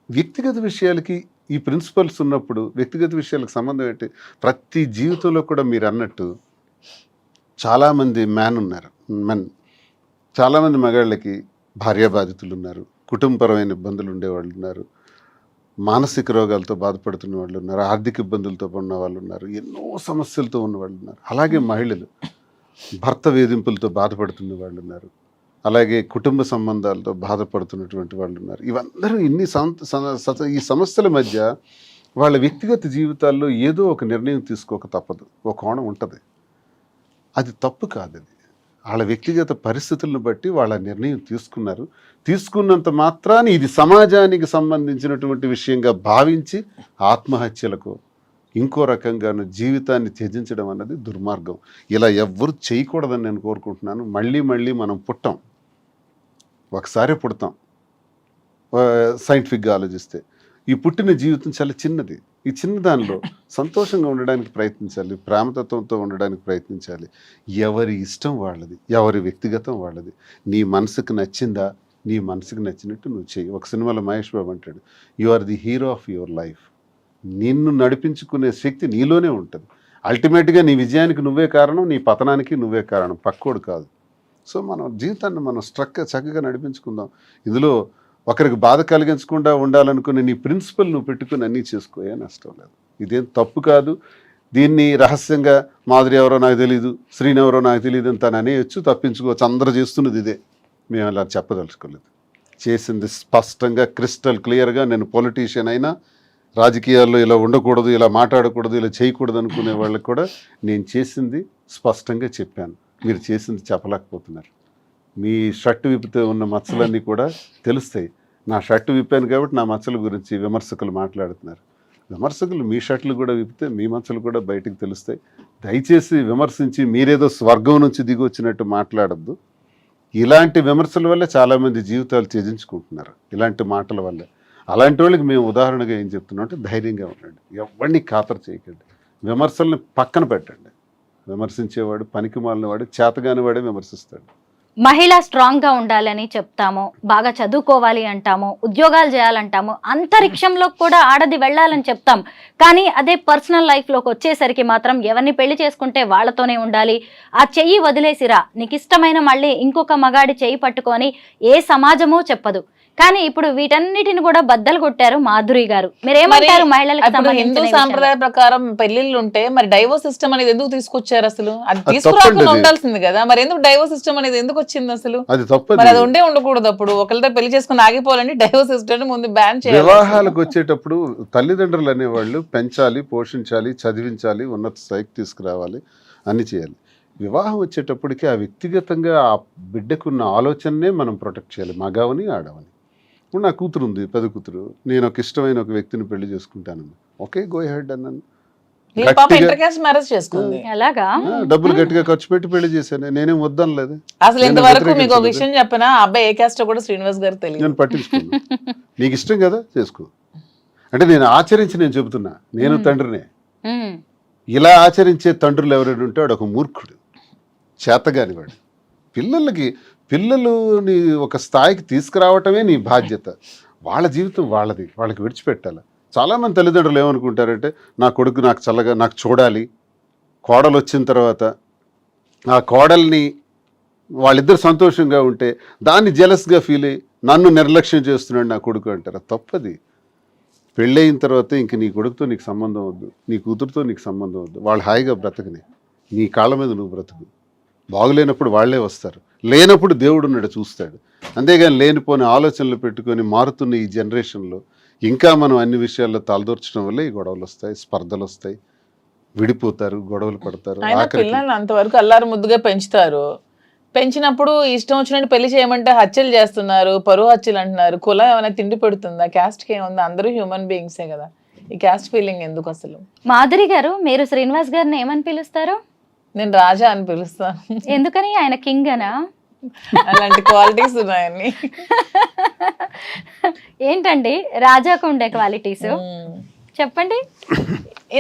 వ్యక్తిగత విషయాలకి ఈ ప్రిన్సిపల్స్ ఉన్నప్పుడు వ్యక్తిగత విషయాలకు సంబంధం ఏంటి? ప్రతి జీవితంలో కూడా మీరు అన్నట్టు చాలామంది మెన్ చాలామంది మగాళ్ళకి భార్యాబాధితులు ఉన్నారు, కుటుంబపరమైన ఇబ్బందులు ఉండేవాళ్ళు ఉన్నారు, మానసిక రోగాలతో బాధపడుతున్న వాళ్ళు ఉన్నారు, ఆర్థిక ఇబ్బందులతో ఉన్న వాళ్ళు ఉన్నారు, ఎన్నో సమస్యలతో ఉన్న వాళ్ళు ఉన్నారు. అలాగే మహిళలు భర్త వేధింపులతో బాధపడుతున్న వాళ్ళు ఉన్నారు, అలాగే కుటుంబ సంబంధాలతో బాధపడుతున్నటువంటి వాళ్ళు ఉన్నారు. ఇవందరూ ఈ సమస్యల మధ్య వాళ్ళ వ్యక్తిగత జీవితాల్లో ఏదో ఒక నిర్ణయం తీసుకోక తప్పదు. ఒక కోణం ఉంటుంది, అది తప్పు కాదు. అది వాళ్ళ వ్యక్తిగత పరిస్థితులను బట్టి వాళ్ళ నిర్ణయం తీసుకున్నారు. తీసుకున్నంత మాత్రాన్ని ఇది సమాజానికి సంబంధించినటువంటి విషయంగా భావించి ఆత్మహత్యలకు ఇంకో రకంగాను జీవితాన్ని త్యజించడం అన్నది దుర్మార్గం. ఇలా ఎవ్వరూ చేయకూడదని నేను కోరుకుంటున్నాను. మళ్ళీ మనం పుట్టాం, ఒకసారి పుడతాం. సైంటిఫిక్గా ఆలోచిస్తే ఈ పుట్టిన జీవితం చాలా చిన్నది. ఈ చిన్న దానిలో సంతోషంగా ఉండడానికి ప్రయత్నించాలి, ప్రేమతత్వంతో ఉండడానికి ప్రయత్నించాలి. ఎవరి ఇష్టం వాళ్ళది, ఎవరి వ్యక్తిగతం వాళ్ళది. నీ మనసుకు నచ్చిందా, నీ మనసుకు నచ్చినట్టు నువ్వు చెయ్యి. ఒక సినిమాలో మహేష్ బాబు అంటాడు, you are the hero of your life. నిన్ను నడిపించుకునే శక్తి నీలోనే ఉంటుంది. అల్టిమేట్గా నీ విజయానికి నువ్వే కారణం, నీ పతనానికి నువ్వే కారణం, పక్కోడు కాదు. సో మనం జీవితాన్ని మనం చక్కగా నడిపించుకుందాం. ఇందులో ఒకరికి బాధ కలిగించకుండా ఉండాలనుకునే నీ ప్రిన్సిపల్ నువ్వు పెట్టుకుని అన్నీ చేసుకోయే నష్టం లేదు. ఇదేం తప్పు కాదు. దీన్ని రహస్యంగా మాధురి ఎవరో నాకు తెలియదు, శ్రీని ఎవరో నాకు తెలియదు అని తను అనేయచ్చు, తప్పించుకోవచ్చు. అందరూ చేస్తున్నది ఇదే. మేము అలా చెప్పదలుచుకోలేదు. చేసింది స్పష్టంగా క్రిస్టల్ క్లియర్గా. నేను పొలిటీషియన్ అయినా రాజకీయాల్లో ఇలా ఉండకూడదు, ఇలా మాట్లాడకూడదు, ఇలా చేయకూడదు అనుకునే వాళ్ళకి కూడా నేను చేసింది స్పష్టంగా చెప్పాను. మీరు చేసింది చెప్పలేకపోతున్నారు. మీ షర్టు విప్పితే ఉన్న మచ్చలన్నీ కూడా తెలుస్తాయి. నా షర్టు విప్పాను కాబట్టి నా మచ్చల గురించి విమర్శకులు మాట్లాడుతున్నారు. విమర్శకులు మీ షర్ట్లు కూడా విప్పితే మీ మచ్చలు కూడా బయటికి తెలుస్తాయి. దయచేసి విమర్శించి మీరేదో స్వర్గం నుంచి దిగి వచ్చినట్టు మాట్లాడద్దు. ఇలాంటి విమర్శల వల్ల చాలామంది జీవితాలు త్యజించుకుంటున్నారు, ఇలాంటి మాటల వల్ల. అలాంటి వాళ్ళకి మేము ఉదాహరణగా ఏం చెప్తున్నాం అంటే ధైర్యంగా ఉండండి, ఎవరిని ఖాతరు చేయకండి, విమర్శల్ని పక్కన పెట్టండి. విమర్శించేవాడు పనికి మాలిన వాడు, చేతగాని వాడే విమర్శిస్తాడు. మహిళ స్ట్రాంగ్ గా ఉండాలని చెప్తాము, బాగా చదువుకోవాలి అంటాము, ఉద్యోగాలు చేయాలంటాము, అంతరిక్షంలో కూడా ఆడది వెళ్ళాలని చెప్తాం. కానీ అదే పర్సనల్ లైఫ్ లోకి వచ్చేసరికి మాత్రం ఎవరిని పెళ్లి చేసుకుంటే వాళ్ళతోనే ఉండాలి, ఆ చెయ్యి వదిలేసిరా, నీకు ఇష్టమైన మళ్ళీ ఇంకొక మగాడి చెయ్యి పట్టుకొని ఏ సమాజమూ చెప్పదు. కానీ ఇప్పుడు వీటన్నిటిని కూడా బద్దలు కొట్టారు మాధురి గారు. మీరేమంటారు మహిళలకు హిందూ సంబంధించిన సాంప్రదాయ ప్రకారం పెళ్లిళ్ళు ఉంటే మరి డైవోర్స్ సిస్టమ్ అనేది ఎందుకు తీసుకొచ్చారు అసలు? అది అది తీసుకురాకుండా తప్పండి. ఉండాల్సింది కదా, మరి ఎందుకు డైవోర్స్ సిస్టమ్ అనేది ఎందుకు వచ్చింది అసలు? అది తప్పదు. మరి అది ఉండే ఉండకూడదు. అప్పుడు ఒకరితో పెళ్లి చేసుకుని ఆగిపోవాలంటే డైవోర్స్ సిస్టమ్ ముందు బ్యాన్ చేయాలి. వివాహాలకు వచ్చేటప్పుడు తల్లిదండ్రులు అనేవాళ్ళు పెంచాలి, పోషించాలి, చదివించాలి, ఉన్నత స్థాయికి తీసుకురావాలి, అన్ని చేయాలి. వివాహం వచ్చేటప్పటికి ఆ వ్యక్తిగతంగా ఆ బిడ్డకున్న ఆలోచననే మనం ప్రొటెక్ట్ చేయాలి, మగవని ఆడవని. ఇప్పుడు నా కూతురు ఉంది, పెద్ద కూతురు, నేను ఒక ఇష్టమైన ఒక వ్యక్తిని పెళ్లి చేసుకుంటాను, ఓకే గో హెడ్ అన్నాను. ఈ పాప ఇంటర్ కాస్ట్ మ్యారేజ్ చేసుకుంది. ఎలాగా డబ్బులు గట్టిగా ఖర్చు పెట్టి పెళ్లి చేశాను, నేనేం వద్దనలేదు. అసలు ఇంతవరకు మీకు ఒక విషయం చెప్పినా, అబ్బాయి ఏ కాస్ట్ కూడా శ్రీనివాస్ గారు తెలియదు. నేను పట్టించుకున్నాను. నీకు ఇష్టం కదా చేసుకో అంటే నేను ఆచరించి నేను చెబుతున్నా, నేను తండ్రినే. ఇలా ఆచరించే తండ్రులు ఎవరైనా ఉంటే వాడు ఒక మూర్ఖుడు, చేతగాని వాడు. పిల్లలని ఒక స్థాయికి తీసుకురావటమే నీ బాధ్యత. వాళ్ళ జీవితం వాళ్ళది, వాళ్ళకి విడిచిపెట్టాలి. చాలామంది తల్లిదండ్రులు ఏమనుకుంటారంటే నా కొడుకు నాకు చల్లగా నాకు చూడాలి, కోడలు వచ్చిన తర్వాత ఆ కోడల్ని వాళ్ళిద్దరు సంతోషంగా ఉంటే దాన్ని జెలస్గా ఫీల్ అయ్యి నన్ను నిర్లక్ష్యం చేస్తున్నాడు నా కొడుకు అంటారు. తప్పది. పెళ్ళయిన తర్వాత ఇంక నీ కొడుకుతో నీకు సంబంధం వద్దు, నీ కూతురుతో నీకు సంబంధం వద్దు. వాళ్ళు హాయిగా బ్రతకని, నీ కాళ్ళ మీద నువ్వు బ్రతుకు. బాగులేనప్పుడు వాళ్ళే వస్తారు, లేనప్పుడు దేవుడు ఉన్నాడు చూస్తాడు. అంతేగాని లేనిపోని ఆలోచనలు పెట్టుకొని మారుతున్న ఈ జనరేషన్లో ఇంకా మనం అన్ని విషయాల్లో తలదూర్చడం వల్ల ఈ గొడవలు వస్తాయి, స్పర్ధలు వస్తాయి, విడిపోతారు, గొడవలు పడతారు. పిల్లల్ని అంతవరకు అల్లారు ముద్దుగా పెంచుతారు. పెంచినప్పుడు ఇష్టం వచ్చినట్టు పెళ్లి చేయమంటే హత్యలు చేస్తున్నారు, పరువు హత్యలు అంటున్నారు. కులం ఏమైనా తిండి పెడుతుందా? క్యాస్ట్కి ఏముందా? అందరూ హ్యూమన్ బీయింగ్సే కదా. ఈ క్యాస్ట్ ఫీలింగ్ ఎందుకు అసలు? మాధురి గారు, మీరు శ్రీనివాస్ గారిని ఏమని పిలుస్తారు? నేను రాజా అని పిలుస్తాను. ఎందుకని? ఆయన కింగ్ అనా? అలాంటి క్వాలిటీస్ ఉన్నాయని. ఏంటండి రాజాకు ఉండే క్వాలిటీస్ చెప్పండి.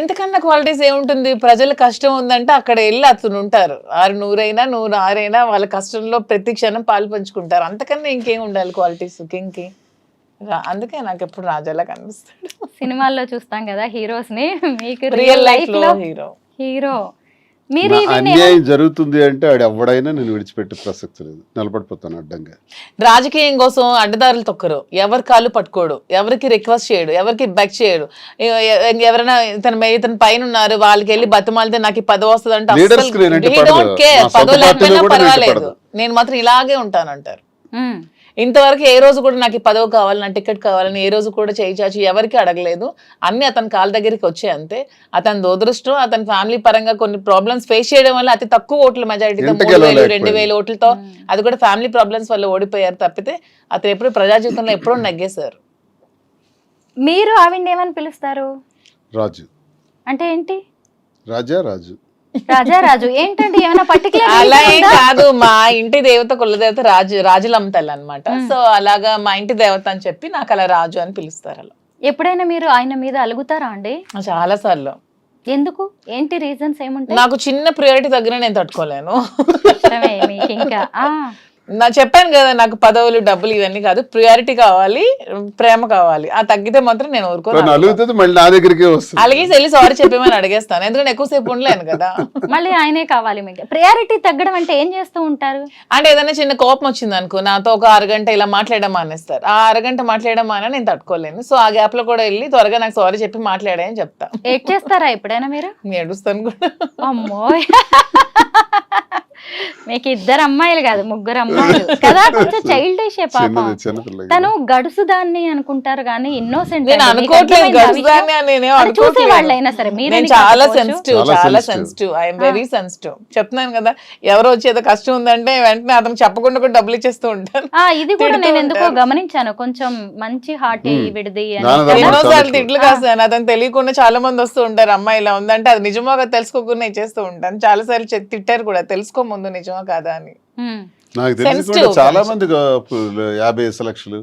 ఇంతకన్నా క్వాలిటీస్ ఏముంటుంది? ప్రజల కష్టం ఉందంటే అక్కడ వెళ్ళి అతను ఉంటారు. 600 100 వాళ్ళ కష్టంలో ప్రతి క్షణం పాలు పంచుకుంటారు. అంతకన్నా ఇంకేం ఉండాలి క్వాలిటీస్ కింగ్కి? అందుకే నాకు ఎప్పుడు రాజాలా కనిపిస్తాడు. సినిమాల్లో చూస్తాం కదా హీరోస్ ని, మీకు రియల్ లైఫ్ లో హీరో మీరు. అన్యాయం జరుగుతుంది అంటే ఆడు ఎవడైనా నేను విడిచిపెట్టే ప్రసక్తి లేదు, నిలబడిపోతాను అడ్డంగా. రాజకీయం కోసం అడ్డదారులు తొక్కరు, ఎవరి కాళ్ళు పట్టుకోడు, ఎవరికి రిక్వెస్ట్ చేయడు, ఎవరికి బెక్ చేయడు. ఎవరైనా ఇతని పైన ఉన్నారు వాళ్ళకి వెళ్ళి బతిమాలితే నాకు ఈ పదవి వస్తుంది అంటే పదవి లేకపోయినా పర్వాలేదు, నేను మాత్రం ఇలాగే ఉంటానంటారు. ఇంతవరకు ఏ రోజు కూడా నాకు ఈ పదవి కావాలి, నా టికెట్ కావాలని ఏ రోజు కూడా చేయి చాచి ఎవరికి అడగలేదు. అన్ని అతని కాళ్ళ దగ్గరికి వచ్చాయి అంతే. అతని దురదృష్టం, అతని ఫ్యామిలీ పరంగా కొన్ని ప్రాబ్లమ్స్ ఫేస్ చేయడం వల్ల అతి తక్కువ ఓట్ల మెజారిటీతో 3000 2000 ఓట్లతో, అది కూడా ఫ్యామిలీ ప్రాబ్లమ్స్ వల్ల ఓడిపోయారు తప్పితే అతను ఎప్పుడు ప్రజా జీవితంలో ఎప్పుడూ నగ్గేశారు. మీరు ఆవిడ ఏమని పిలుస్తారు? రాజు అంటే ఏంటి? రాజా రాజు రాజారాజు ఏంటండి? ఏమైనా పర్టికులర్? అలా ఏం కాదు, మా ఇంటి దేవత కులదేవత రాజులమ్మతల్లి అన్నమాట. సో అలాగా మా ఇంటి దేవత అని చెప్పి నాకు అలా రాజు అని పిలుస్తారు. అలా ఎప్పుడైనా మీరు ఆయన మీద అలుగుతారా అండి? చాలా సార్లు. ఎందుకు? ఏంటి రీజన్స్ ఏముంటాయి? నాకు చిన్న ప్రియారిటీ దగ్గర నేను తట్టుకోలేను. మీకు ఇంకా నా చెప్పాను కదా, నాకు పదవులు డబ్బులు ఇవన్నీ కాదు, ప్రియారిటీ కావాలి, ప్రేమ కావాలి. ఆ తగ్గితే మాత్రం నేను ఊరుకోను. అలాగే వెళ్ళి సారీ చెప్పేమని అడిగేస్తాను, ఎందుకంటే ఎక్కువసేపు ఉండలేను కదా. మళ్ళీ ఆయనే కావాలి మీకు. ప్రియారిటీ తగ్గడం అంటే ఏం చేస్తూ ఉంటారు? అంటే ఏదైనా చిన్న కోపం వచ్చింది అనుకో, నాతో ఒక అరగంట ఇలా మాట్లాడడం మానేస్తారు. ఆ అరగంట మాట్లాడడం మానే నేను తట్టుకోలేను. సో ఆ గ్యాప్ లో కూడా వెళ్ళి త్వరగా నాకు సారీ చెప్పి మాట్లాడాయని చెప్తా. ఏడ్ చేస్తారా ఎప్పుడైనా మీరు? నేను ఏడుస్తాను కూడా. అమ్మో, మీకు 2 అమ్మాయిలు కాదు 3 అమ్మాయిలు. కదా, కొంచెం చైల్డిష్ పాపం. చిన్నపిల్ల తను గడుసు దాన్ని అనుకుంటారు కానీ ఇన్నోసెంట్. నేను అనుకోవట్లేదు గడుస్తాన్ని, నేనేం చూసే వాళ్ళైనా సరే నేను మీరు చాలా సెన్సిటివ్, చాలా సెన్సిటివ్, ఐఎమ్ వెరీ సెన్సిటివ్. చెప్తున్నాను కదా, ఎవరో వచ్చేదో కష్టం ఉందంటే వెంటనే అతను చెప్పకుండా కూడా డబ్బులు ఇచ్చేస్తూ ఉంటాను. ఇది కూడా నేను ఎందుకో గమనించాను, కొంచెం మంచి హార్ట్ విడిది అని. ఎన్నోసార్లు తిట్లు కాస్తాను, అతను తెలియకుండా చాలా మంది వస్తూ ఉంటారు, అమ్మాయి ఇలా ఉందంటే అది నిజమో కదా తెలుసుకోకుండా ఇచ్చేస్తూ ఉంటాను. చాలా సార్లు తిట్టారు కూడా, తెలుసుకో ముందు నిజమా కాదా అని. నాకు తెలిసి చాలా మంది 50 లక్షలు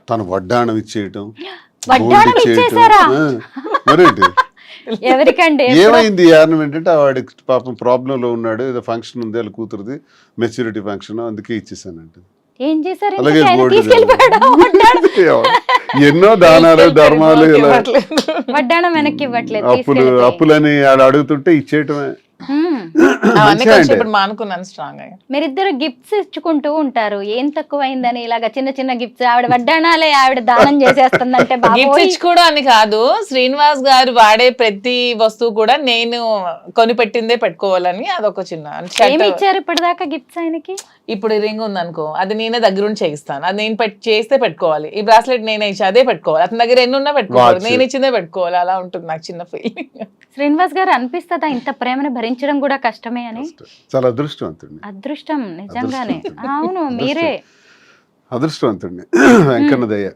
తను వడ్డాణం ఇచ్చేయటం, వడ్డాణం ఇచ్చేసారా? మరేంటి ఎవరికండి? ఏమైంది కారణం ఏంటంటే వాడికి పాపం ప్రాబ్లం లో ఉన్నాడు, ఏదో ఫంక్షన్ ఉంది వాళ్ళ కూతురుది, మెచ్యూరిటీ ఫంక్షన్, అందుకే ఇచ్చేసానంటే. ఏం చేశారు? అలాగే ఎన్నో దానాలు ధర్మాలు ఇలా వడ్డాణం వెనక్కి ఇవ్వట్లేదు, అప్పులని ఆడ అడుగుతుంటే ఇచ్చేయటమే. అవన్నీ కొంచెం ఇప్పుడు మానుకున్నాను స్ట్రాంగ్ గా. మీరిద్దరు గిఫ్ట్స్ ఇచ్చుకుంటూ ఉంటారు, ఏం తక్కువైందని ఇలాగా చిన్న చిన్న గిఫ్ట్స్. ఆవిడ వడ్డాణాలే ఆవిడ దానం చేసేస్తుందంటే గిఫ్ట్స్ ఇచ్చుకోవడం అని కాదు, శ్రీనివాస్ గారు వాడే ప్రతి వస్తువు కూడా నేను కొనిపెట్టిందే పెట్టుకోవాలని అదొక చిన్న. ఏమి ఇచ్చారు ఇప్పటిదాకా గిఫ్ట్స్ ఆయనకి? ఇప్పుడు రింగ్ ఉంది అనుకో, అది నేనే దగ్గరుండి చేయిస్తాను, అది నేను చేస్తే పెట్టుకోవాలి. ఈ బ్రాస్లెట్ నేనే ఇచ్చి అదే పెట్టుకోవాలి, అతని దగ్గర ఎన్నున్నా పెట్టుకోవాలి, నేను ఇచ్చిందే పెట్టుకోవాలి. అలా ఉంటుంది నాకు చిన్న ఫీలింగ్. శ్రీనివాస్ గారు అనిపిస్తుందా ఇంత ప్రేమను భరించడం కూడా కష్టమే అని? చాలా అదృష్టవంతుడిని. అదృష్టం నిజంగానే. అవును, మీరే అదృష్టవంతుడిని, వెంకన్న దయ్య.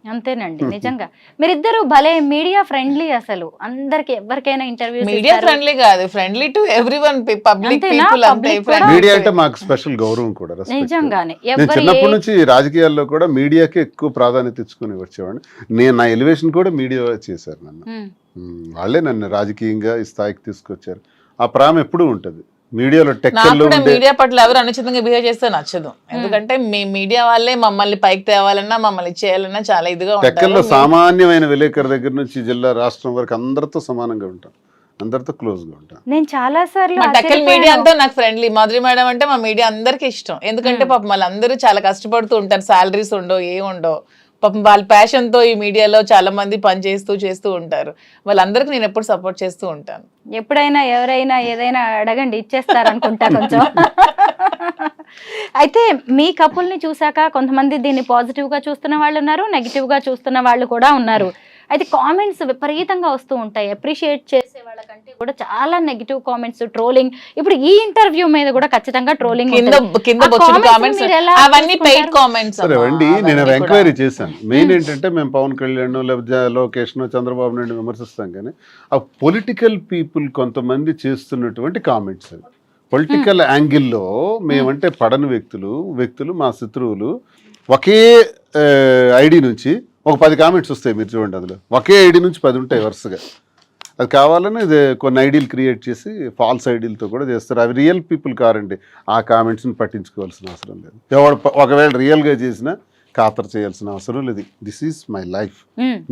అంతేనండి, నిజంగా మీరిద్దరు భలే మీడియా ఫ్రెండ్లీ. అసలు అందరికి ఎవరికైనా ఇంటర్వ్యూ. మీడియా ఫ్రెండ్లీ కాదు, friendly to everyone, public people అంతే. మీడియా అంటే మాకు స్పెషల్ గౌరవం కూడా, నిజంగానే. నేను చిన్నప్పటి నుంచి రాజకీయాల్లో కూడా మీడియాకి ఎక్కువ ప్రాధాన్యత ఇచ్చుకుని వచ్చేవాడిని. నేను నా ఎలివేషన్ కూడా మీడియా చేశారు నన్ను, వాళ్ళే నన్ను రాజకీయంగా ఈ స్థాయికి తీసుకొచ్చారు. ఆ ప్రాణం ఎప్పుడూ ఉంటది మీడియాలో. మీడియా పట్ల ఎవరు అనుచితంగా బిహేవ్ చేస్తే నచ్చదు, ఎందుకంటే మీ మీడియా వాళ్ళే మమ్మల్ని పైకి తేవాలన్నా మమ్మల్ని చేయాలన్నా చాలా ఇదిగా టెక్కల్లో సామాన్యమైన విలేకరు దగ్గర నుంచి జిల్లా రాష్ట్రం వరకు అందరితో సమానంగా ఉంటాం, అందరితో క్లోజ్ గా ఉంటాం. నేను చాలా సార్లు మా టెక్కల్ మీడియా అంతా నాకు ఫ్రెండ్లీ. మాధురి మేడం అంటే మా మీడియా అందరికి ఇష్టం, ఎందుకంటే పాపం వాళ్ళందరూ చాలా కష్టపడుతూ ఉంటారు, సాలరీస్ ఉండవు, ఏముండవు. పాపం వాళ్ళ ప్యాషన్ తో ఈ మీడియాలో చాలా మంది పని చేస్తూ ఉంటారు. వాళ్ళందరికీ నేను ఎప్పుడు సపోర్ట్ చేస్తూ ఉంటాను. ఎప్పుడైనా ఎవరైనా ఏదైనా అడగండి, ఇచ్చేస్తారనుకుంటా కొంచెం. అయితే మీ కపుల్ని చూసాక కొంతమంది దీన్ని పాజిటివ్ గా చూస్తున్న వాళ్ళు ఉన్నారు, నెగిటివ్ గా చూస్తున్న వాళ్ళు కూడా ఉన్నారు. అయితే కామెంట్స్ విపరీతంగా వస్తూ ఉంటాయి, అప్రిషియేట్ చేసే వాళ్ళకంటే కూడా చాలా నెగిటివ్ కామెంట్స్, ట్రోలింగ్. ఇప్పుడు ఈ ఇంటర్వ్యూ మీద కూడా ఖచ్చితంగా ట్రోలింగ్. సరే అండి, నేను ఎంక్వైరీ చేశాను. మెయిన్ ఏంటంటే మేము పవన్ కళ్యాణ్ లేకపోతే లోకేష్ చంద్రబాబు నాయుడు విమర్శిస్తాం, కానీ ఆ పొలిటికల్ పీపుల్ కొంతమంది చేస్తున్నటువంటి కామెంట్స్, పొలిటికల్ యాంగిల్లో మేమంటే పడని వ్యక్తులు మా శత్రువులు ఒకే ఐడి నుంచి ఒక 10 కామెంట్స్ వస్తాయి, మీరు చూడండి. అందులో ఒకే ఐడి నుంచి 10 ఉంటాయి వరుసగా. అది కావాలని ఇది కొన్ని ఐడీలు క్రియేట్ చేసి ఫాల్స్ ఐడీలతో కూడా చేస్తారు. అవి రియల్ పీపుల్ కారండి, ఆ కామెంట్స్ని పట్టించుకోవాల్సిన అవసరం లేదు. ఎవడు ఒకవేళ రియల్గా చేసినా ఖాతరు చేయాల్సిన అవసరం లేదు. దిస్ ఈజ్ మై లైఫ్,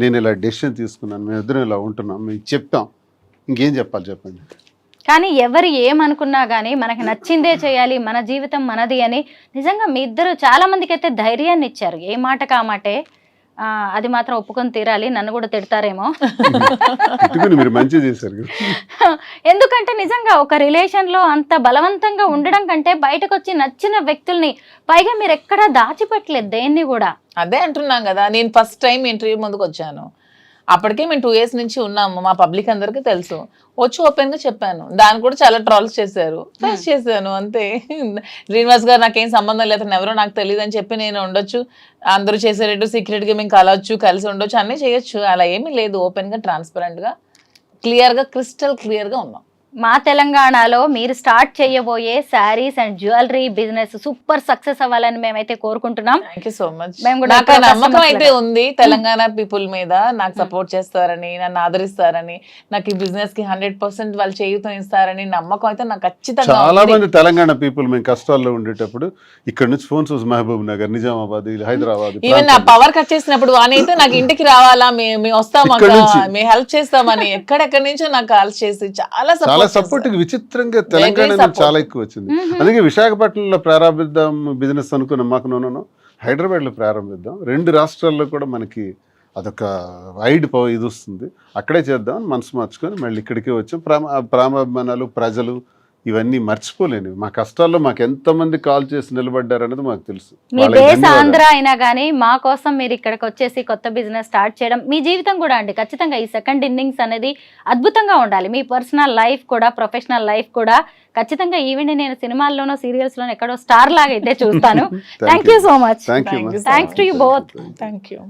నేను ఇలా డెసిషన్ తీసుకున్నాను, మేము ఇద్దరం ఇలా ఉంటున్నాం, మేము చెప్తాం, ఇంకేం చెప్పాలి చెప్పండి. కానీ ఎవరు ఏమనుకున్నా కానీ మనకి నచ్చిందే చేయాలి, మన జీవితం మనది అని నిజంగా మీ ఇద్దరు చాలా మందికి అయితే ధైర్యాన్ని ఇచ్చారు. ఏ మాటకు ఆ మాటే, అది మాత్రం ఒప్పుకొని తీరాలి. నన్ను కూడా తిడతారేమో, మీరు మంచి చేశారు. ఎందుకంటే నిజంగా ఒక రిలేషన్ లో అంత బలవంతంగా ఉండడం కంటే బయటకు వచ్చి నచ్చిన వ్యక్తుల్ని, పైగా మీరు ఎక్కడా దాచిపెట్టలేదు దేన్ని కూడా. అదే అంటున్నాం కదా, నేను ఫస్ట్ టైం ఇంటర్వ్యూ ముందుకు వచ్చాను, అప్పటికే మేము 2 years నుంచి ఉన్నాము, మా పబ్లిక్ అందరికీ తెలుసు. వచ్చి ఓపెన్ గా చెప్పాను, దాన్ని కూడా చాలా ట్రాల్స్ చేశారు, ఫేస్ చేశాను అంతే. శ్రీనివాస్ గారు నాకేం సంబంధం లేదు, ఎవరో నాకు తెలియదు అని చెప్పి నేను ఉండొచ్చు, అందరూ చేసేటట్టు సీక్రెట్ గా మేము కలవచ్చు, కలిసి ఉండొచ్చు, అన్నీ చేయొచ్చు. అలా ఏమీ లేదు, ఓపెన్ గా ట్రాన్స్పరెంట్ గా క్లియర్ గా క్రిస్టల్ క్లియర్ గా ఉన్నాం. మా తెలంగాణలో మీరు స్టార్ట్ చేయబోయే saris and jewellery business super success అవ్వాలని మేమైతే కోరుకుంటున్నాం. Thank you so much. నాకు నమ్మకం అయితే ఉంది తెలంగాణ పీపుల్ మీద, నాకు సపోర్ట్ చేస్తారని, నన్ను ఆదరిస్తారని, నాకు ఈ బిజినెస్ కి 100% వాళ్ళు చేయూతం ఇస్తారని నమ్మకం అయితే నాకు ఖచ్చితంగా. చాలా మంది తెలంగాణ పీపుల్ మేము కష్టాల్లో ఉండేటప్పుడు ఇక్కడ నుంచి ఫోన్స్ వస్తుంది, మహబూబ్ నగర్, నిజామాబాద్, హైదరాబాద్. ఈవెన్ నా పవర్ కట్ చేసినప్పుడు వానైతే నాకు ఇంటికి రావాలా, మేము వస్తాం, మేము హెల్ప్ చేస్తామని ఎక్కడెక్కడి నుంచో నాకు కాల్ చేసి చాలా సపోర్ట్ విచిత్రంగా తెలంగాణ చాలా ఎక్కువ వచ్చింది. అందుకే విశాఖపట్నంలో ప్రారంభిద్దాం బిజినెస్ అనుకున్నాం, మాకు హైదరాబాద్లో ప్రారంభిద్దాం, 2 రాష్ట్రాల్లో కూడా మనకి అదొక వైడ్ ఇది వస్తుంది, అక్కడే చేద్దామని మనసు మార్చుకొని మళ్ళీ ఇక్కడికే వచ్చాం. ప్రామాభిమానాలు, ప్రజలు ఇవన్నీ మర్చిపోలేను. మా కష్టాల్లో మాకు ఎంతమంది కాల్ చేసి నిలబడ్డారు అనేది మాకు తెలుసు. మీ వాళ్ళకి బేస్ ధన్యవాదాలు. ఆంధ్ర అయినా కానీ మా కోసం మీరు ఇక్కడికి వచ్చేసి కొత్త బిజినెస్ స్టార్ట్ చేయడం, మీ జీవితం కూడా అండి ఖచ్చితంగా ఈ సెకండ్ ఇన్నింగ్స్ అనేది అద్భుతంగా ఉండాలి. మీ పర్సనల్ లైఫ్ కూడా ప్రొఫెషనల్ లైఫ్ కూడా ఖచ్చితంగా ఈవెన్ నేను సినిమాల్లోనో సీరియల్స్లోనో ఎక్కడో స్టార్ లాగా అయితే చూస్తాను. Thank you so much. Thank you, Thank ma'am. you so thanks to you both. Thank you.